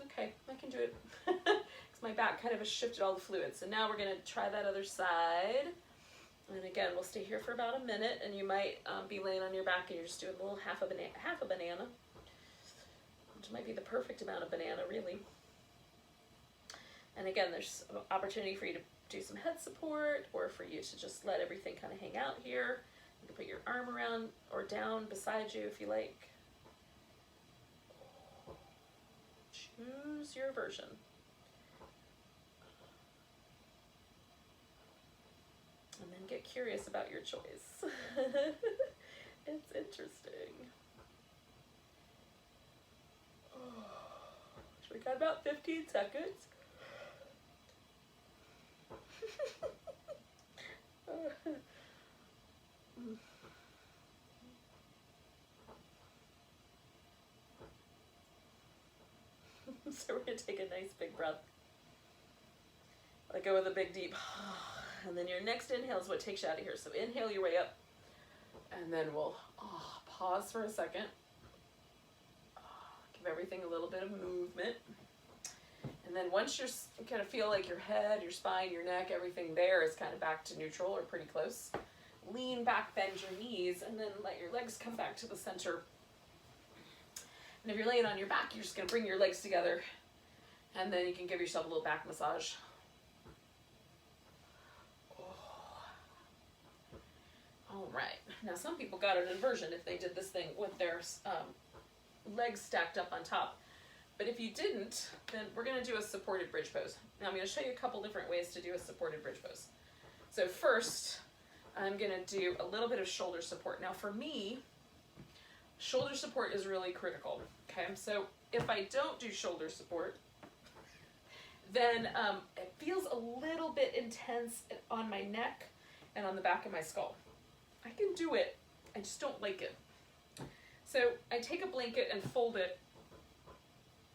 okay, I can do it. Because my back kind of has shifted all the fluid. So now we're going to try that other side. And again, we'll stay here for about a minute, and you might be laying on your back and you're just doing a little half a banana, which might be the perfect amount of banana, really. And again, there's an opportunity for you to do some head support, or for you to just let everything kind of hang out here. You can put your arm around or down beside you if you like. Choose your version. And then get curious about your choice. It's interesting. So we got about 15 seconds. So we're going to take a nice big breath. Let go with a big deep. And then your next inhale is what takes you out of here. So inhale your way up. And then we'll pause for a second. Give everything a little bit of movement. And then once you kind of feel like your head, your spine, your neck, everything there is kind of back to neutral or pretty close, lean back, bend your knees, and then let your legs come back to the center. And if you're laying on your back, you're just going to bring your legs together, and then you can give yourself a little back massage. All right. Now, some people got an inversion if they did this thing with their legs stacked up on top. But if you didn't, then we're going to do a supported bridge pose. Now, I'm going to show you a couple different ways to do a supported bridge pose. So first, I'm going to do a little bit of shoulder support. Now, for me, shoulder support is really critical. Okay, so if I don't do shoulder support, then it feels a little bit intense on my neck and on the back of my skull. I can do it, I just don't like it. So I take a blanket and fold it,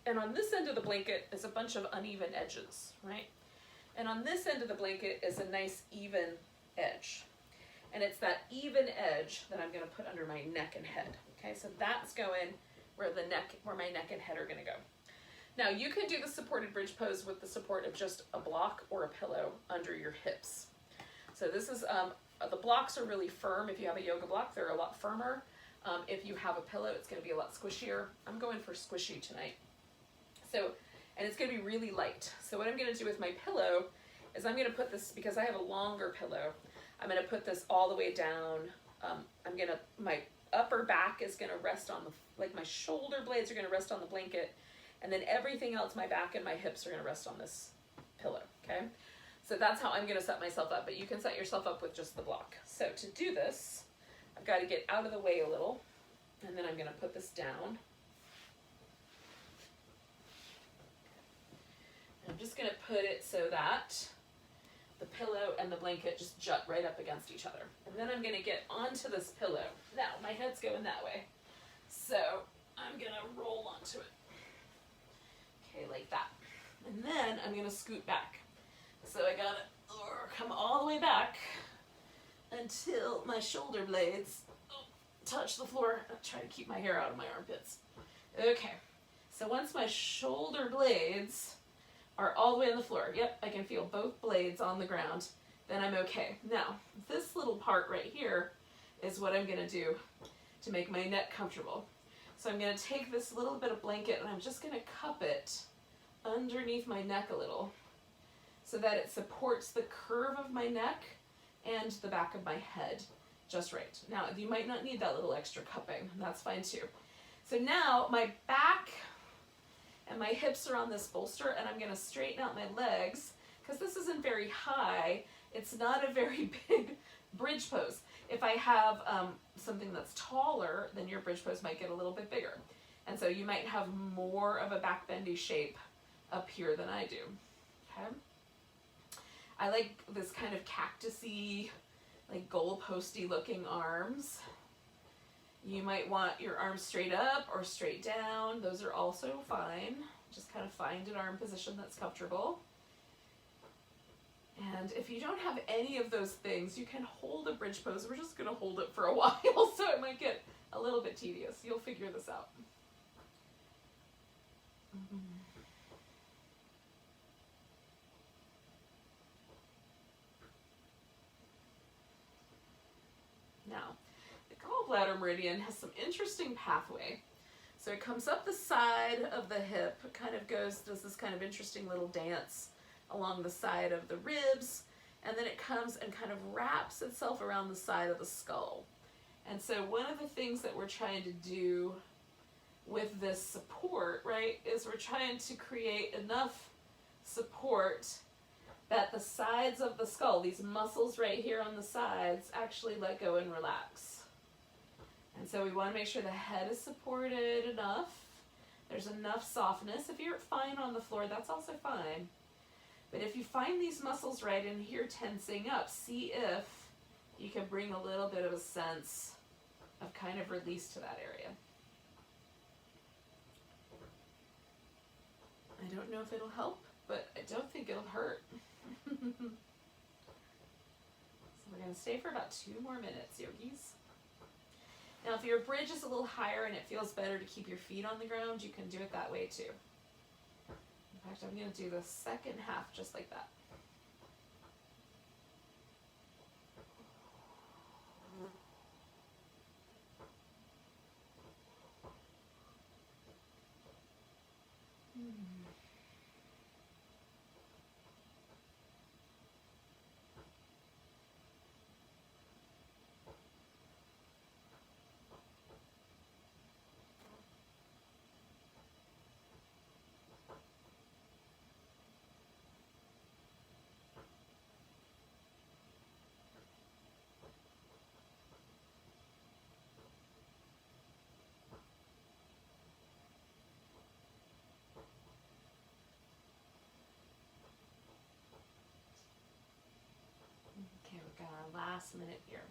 and on this end of the blanket is a bunch of uneven edges, right? And on this end of the blanket is a nice even edge. And it's that even edge that I'm going to put under my neck and head. Okay, so that's going where my neck and head are gonna go. Now you can do the supported bridge pose with the support of just a block or a pillow under your hips. So this is, the blocks are really firm. If you have a yoga block, they're a lot firmer. If you have a pillow, it's gonna be a lot squishier. I'm going for squishy tonight. So, and it's gonna be really light. So what I'm gonna do with my pillow is I'm gonna put this, because I have a longer pillow, I'm gonna put this all the way down. My upper back is gonna rest on like my shoulder blades are gonna rest on the blanket, and then everything else, my back and my hips are gonna rest on this pillow, okay? So that's how I'm gonna set myself up, but you can set yourself up with just the block. So to do this, I've gotta get out of the way a little, and then I'm gonna put this down. And I'm just gonna put it so that the pillow and the blanket just jut right up against each other. And then I'm gonna get onto this pillow. Now, my head's going that way. So I'm gonna roll onto it. Okay, like that. And then I'm gonna scoot back. So I gotta come all the way back until my shoulder blades touch the floor. I'll try to keep my hair out of my armpits. Okay, so once my shoulder blades are all the way on the floor, yep, I can feel both blades on the ground, then I'm okay. Now, this little part right here is what I'm gonna do to make my neck comfortable. So I'm gonna take this little bit of blanket and I'm just gonna cup it underneath my neck a little so that it supports the curve of my neck and the back of my head just right. Now, you might not need that little extra cupping, that's fine too. So now my back and my hips are on this bolster, and I'm gonna straighten out my legs, because this isn't very high, it's not a very big bridge pose. If I have something that's taller, then your bridge pose might get a little bit bigger. And so you might have more of a back bendy shape up here than I do, okay? I like this kind of cactusy, like goalposty looking arms. You might want your arms straight up or straight down. Those are also fine. Just kind of find an arm position that's comfortable. And if you don't have any of those things, you can hold a bridge pose. We're just gonna hold it for a while, so it might get a little bit tedious. You'll figure this out. Now, the gallbladder meridian has some interesting pathway. So it comes up the side of the hip, kind of does this kind of interesting little dance along the side of the ribs, and then it comes and kind of wraps itself around the side of the skull. And so one of the things that we're trying to do with this support, right, is we're trying to create enough support that the sides of the skull, these muscles right here on the sides, actually let go and relax. And so we want to make sure the head is supported enough. There's enough softness. If you're fine on the floor, that's also fine. But if you find these muscles right in here tensing up, see if you can bring a little bit of a sense of kind of release to that area. I don't know if it'll help, but I don't think it'll hurt. So we're going to stay for about 2 more minutes, yogis. Now, if your bridge is a little higher and it feels better to keep your feet on the ground, you can do it that way too. In fact, I'm going to do the second half just like that. Okay, we've got our last minute here.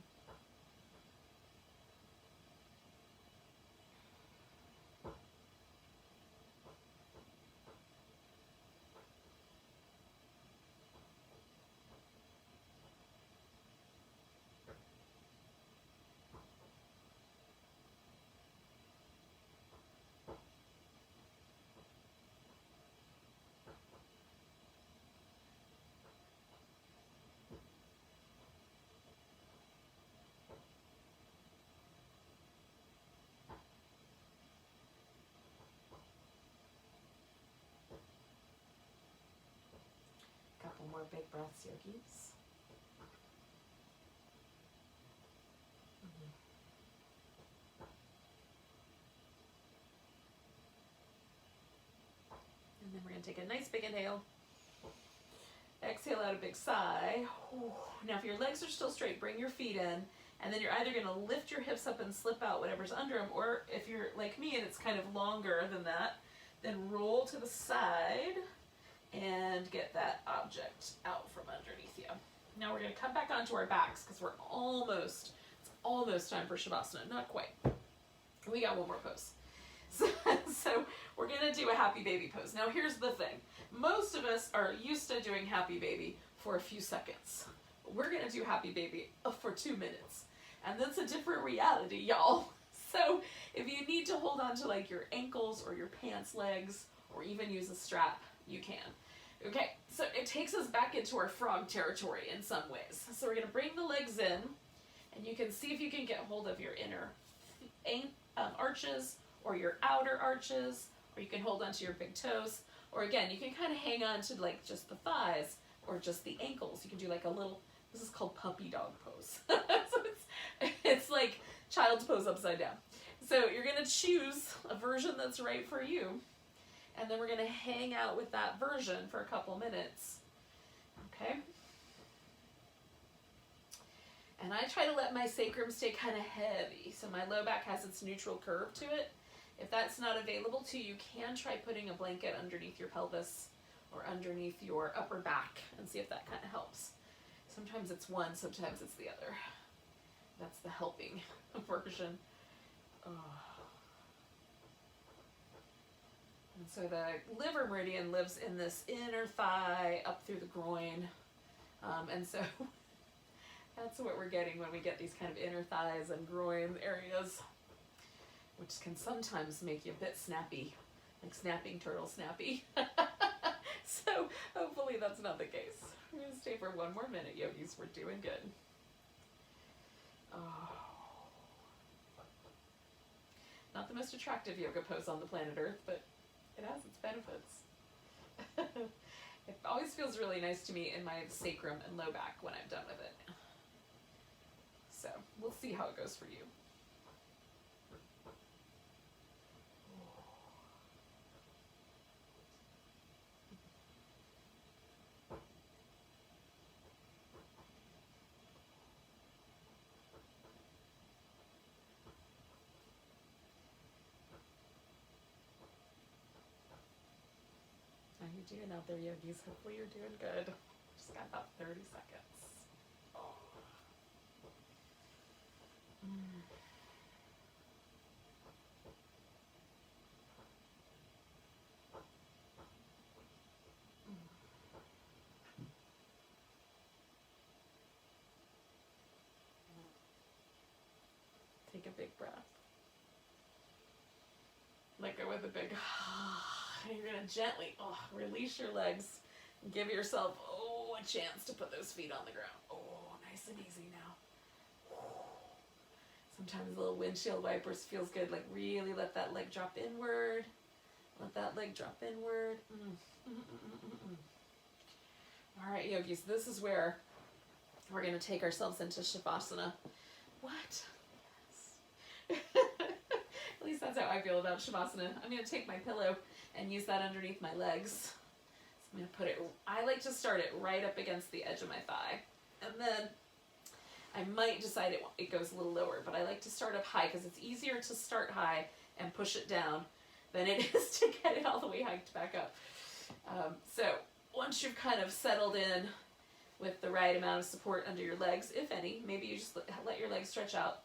Couple more big breaths, yogis. And then we're going to take a nice big inhale. Exhale out a big sigh. Now if your legs are still straight, bring your feet in, and then you're either going to lift your hips up and slip out whatever's under them, or if you're like me and it's kind of longer than that, then roll to the side and get that object out from underneath you. Now we're going to come back onto our backs because it's almost time for Shavasana. Not quite. We got one more pose. So we're going to do a happy baby pose. Now here's the thing. Most of us are used to doing happy baby for a few seconds. We're going to do happy baby for 2 minutes. And that's a different reality, y'all. So if you need to hold on to like your ankles or your pants legs or even use a strap, you can. Okay, so it takes us back into our frog territory in some ways. So we're going to bring the legs in, and you can see if you can get hold of your inner arches or your outer arches, or you can hold onto your big toes, or again, you can kind of hang on to like just the thighs or just the ankles. You can do like a little, this is called puppy dog pose. So it's like child's pose upside down. So you're going to choose a version that's right for you, and then we're going to hang out with that version for a couple minutes. Okay? And I try to let my sacrum stay kind of heavy, so my low back has its neutral curve to it. If that's not available to you, you can try putting a blanket underneath your pelvis or underneath your upper back and see if that kind of helps. Sometimes it's one, sometimes it's the other. That's the helping version. Oh. And so the liver meridian lives in this inner thigh up through the groin. And so that's what we're getting when we get these kind of inner thighs and groin areas, which can sometimes make you a bit snappy, like snapping turtle snappy. So hopefully that's not the case. We're going to stay for one more minute, yogis. We're doing good. Oh. Not the most attractive yoga pose on the planet Earth, but it has its benefits. It always feels really nice to me in my sacrum and low back when I'm done with it. So we'll see how it goes for you. How you doing out there, yogis? Hopefully you're doing good. Just got about 30 seconds. Oh. Take a big breath. Let go with a big and you're going to gently release your legs and give yourself a chance to put those feet on the ground. Nice and easy now. Sometimes a little windshield wipers feels good. Like really let that leg drop inward. Let that leg drop inward. All right, yogis, this is where we're going to take ourselves into Shavasana. What? Yes. At least that's how I feel about Shavasana. I'm going to take my pillow and use that underneath my legs. So I'm going to put it, I like to start it right up against the edge of my thigh. And then I might decide it goes a little lower, but I like to start up high because it's easier to start high and push it down than it is to get it all the way hiked back up. So once you've kind of settled in with the right amount of support under your legs, if any, maybe you just let your legs stretch out,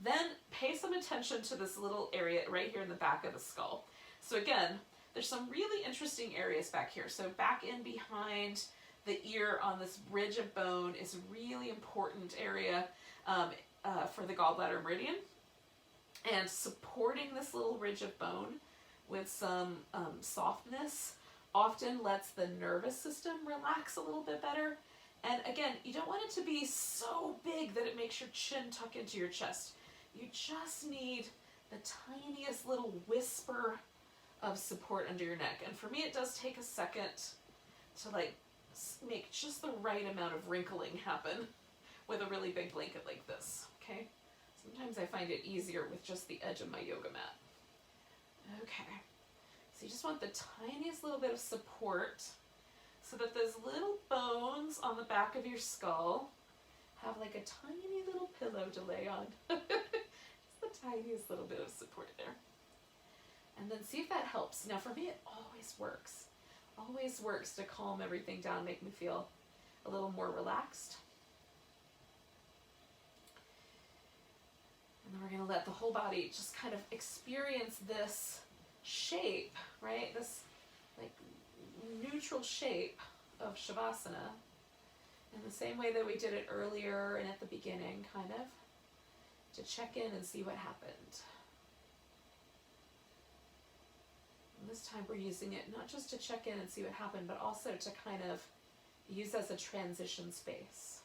then pay some attention to this little area right here in the back of the skull. So again, there's some really interesting areas back here. So back in behind the ear on this ridge of bone is a really important area for the gallbladder meridian. And supporting this little ridge of bone with some softness often lets the nervous system relax a little bit better. And again, you don't want it to be so big that it makes your chin tuck into your chest. You just need the tiniest little whisper of support under your neck. And for me, it does take a second to like make just the right amount of wrinkling happen with a really big blanket like this, okay? Sometimes I find it easier with just the edge of my yoga mat. Okay, so you just want the tiniest little bit of support so that those little bones on the back of your skull have like a tiny little pillow to lay on. Just the tiniest little bit of support there. And then see if that helps. Now for me, it always works. Always works to calm everything down, make me feel a little more relaxed. And then we're going to let the whole body just kind of experience this shape, right? This like neutral shape of Shavasana in the same way that we did it earlier and at the beginning, kind of, to check in and see what happened. And this time we're using it not just to check in and see what happened, but also to kind of use as a transition space.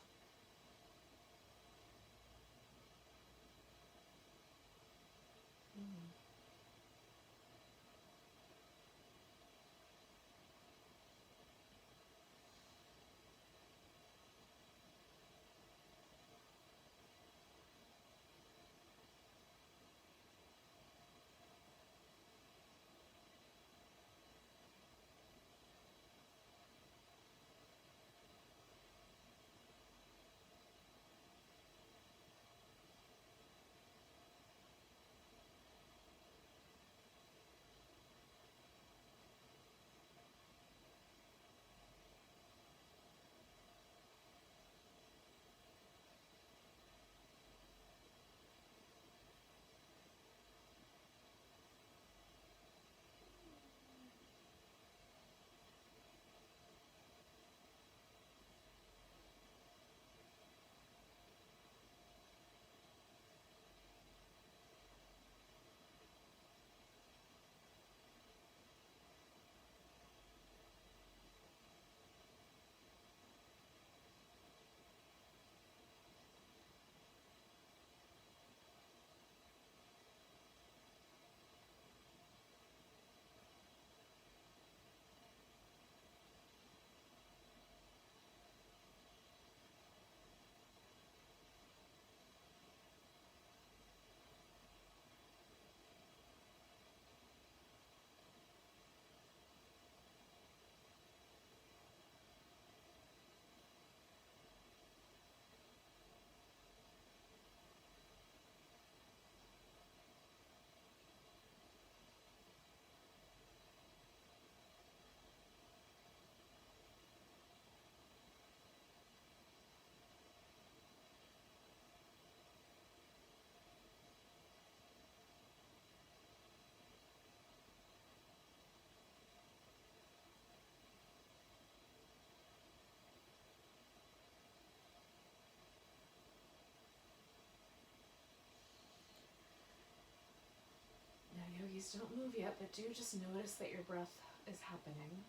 Yogis, don't move yet, but do just notice that your breath is happening.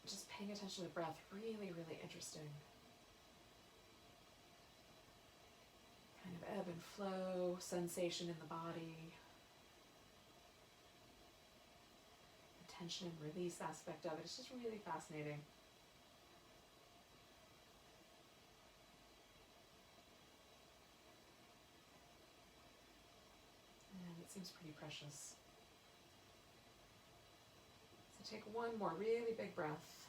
Just paying attention to the breath, really, really interesting. Kind of ebb and flow sensation in the body. The tension and release aspect of it. It's just really fascinating. And it seems pretty precious. Take one more really big breath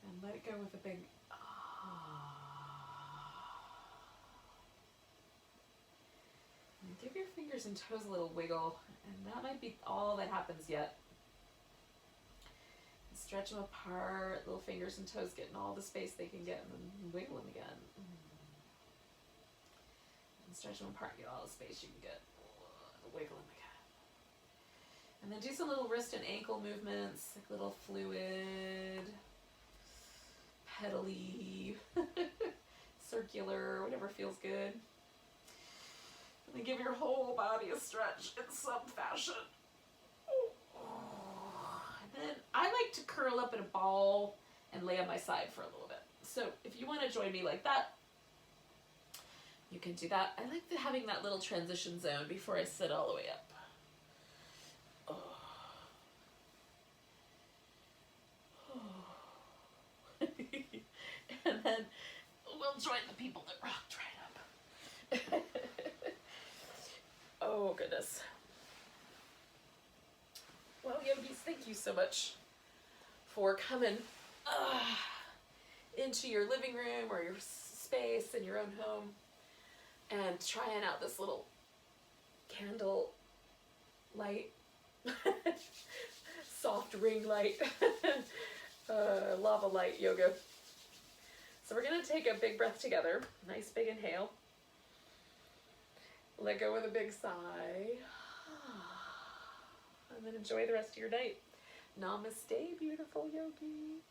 and let it go with a big ah. And give your fingers and toes a little wiggle, and that might be all that happens yet. And stretch them apart, little fingers and toes getting all the space they can get, and then wiggle them again. And stretch them apart, get all the space you can get, wiggle them again. And then do some little wrist and ankle movements, like little fluid, pedally, circular, whatever feels good. And then give your whole body a stretch in some fashion. And then I like to curl up in a ball and lay on my side for a little bit. So if you want to join me like that, you can do that. I like having that little transition zone before I sit all the way up. And then we'll join the people that rocked right up. Oh, goodness. Well, yogis, thank you so much for coming into your living room or your space in your own home and trying out this little candle light, soft ring light, lava light yoga. So we're going to take a big breath together. Nice big inhale. Let go with a big sigh. And then enjoy the rest of your night. Namaste, beautiful yogi.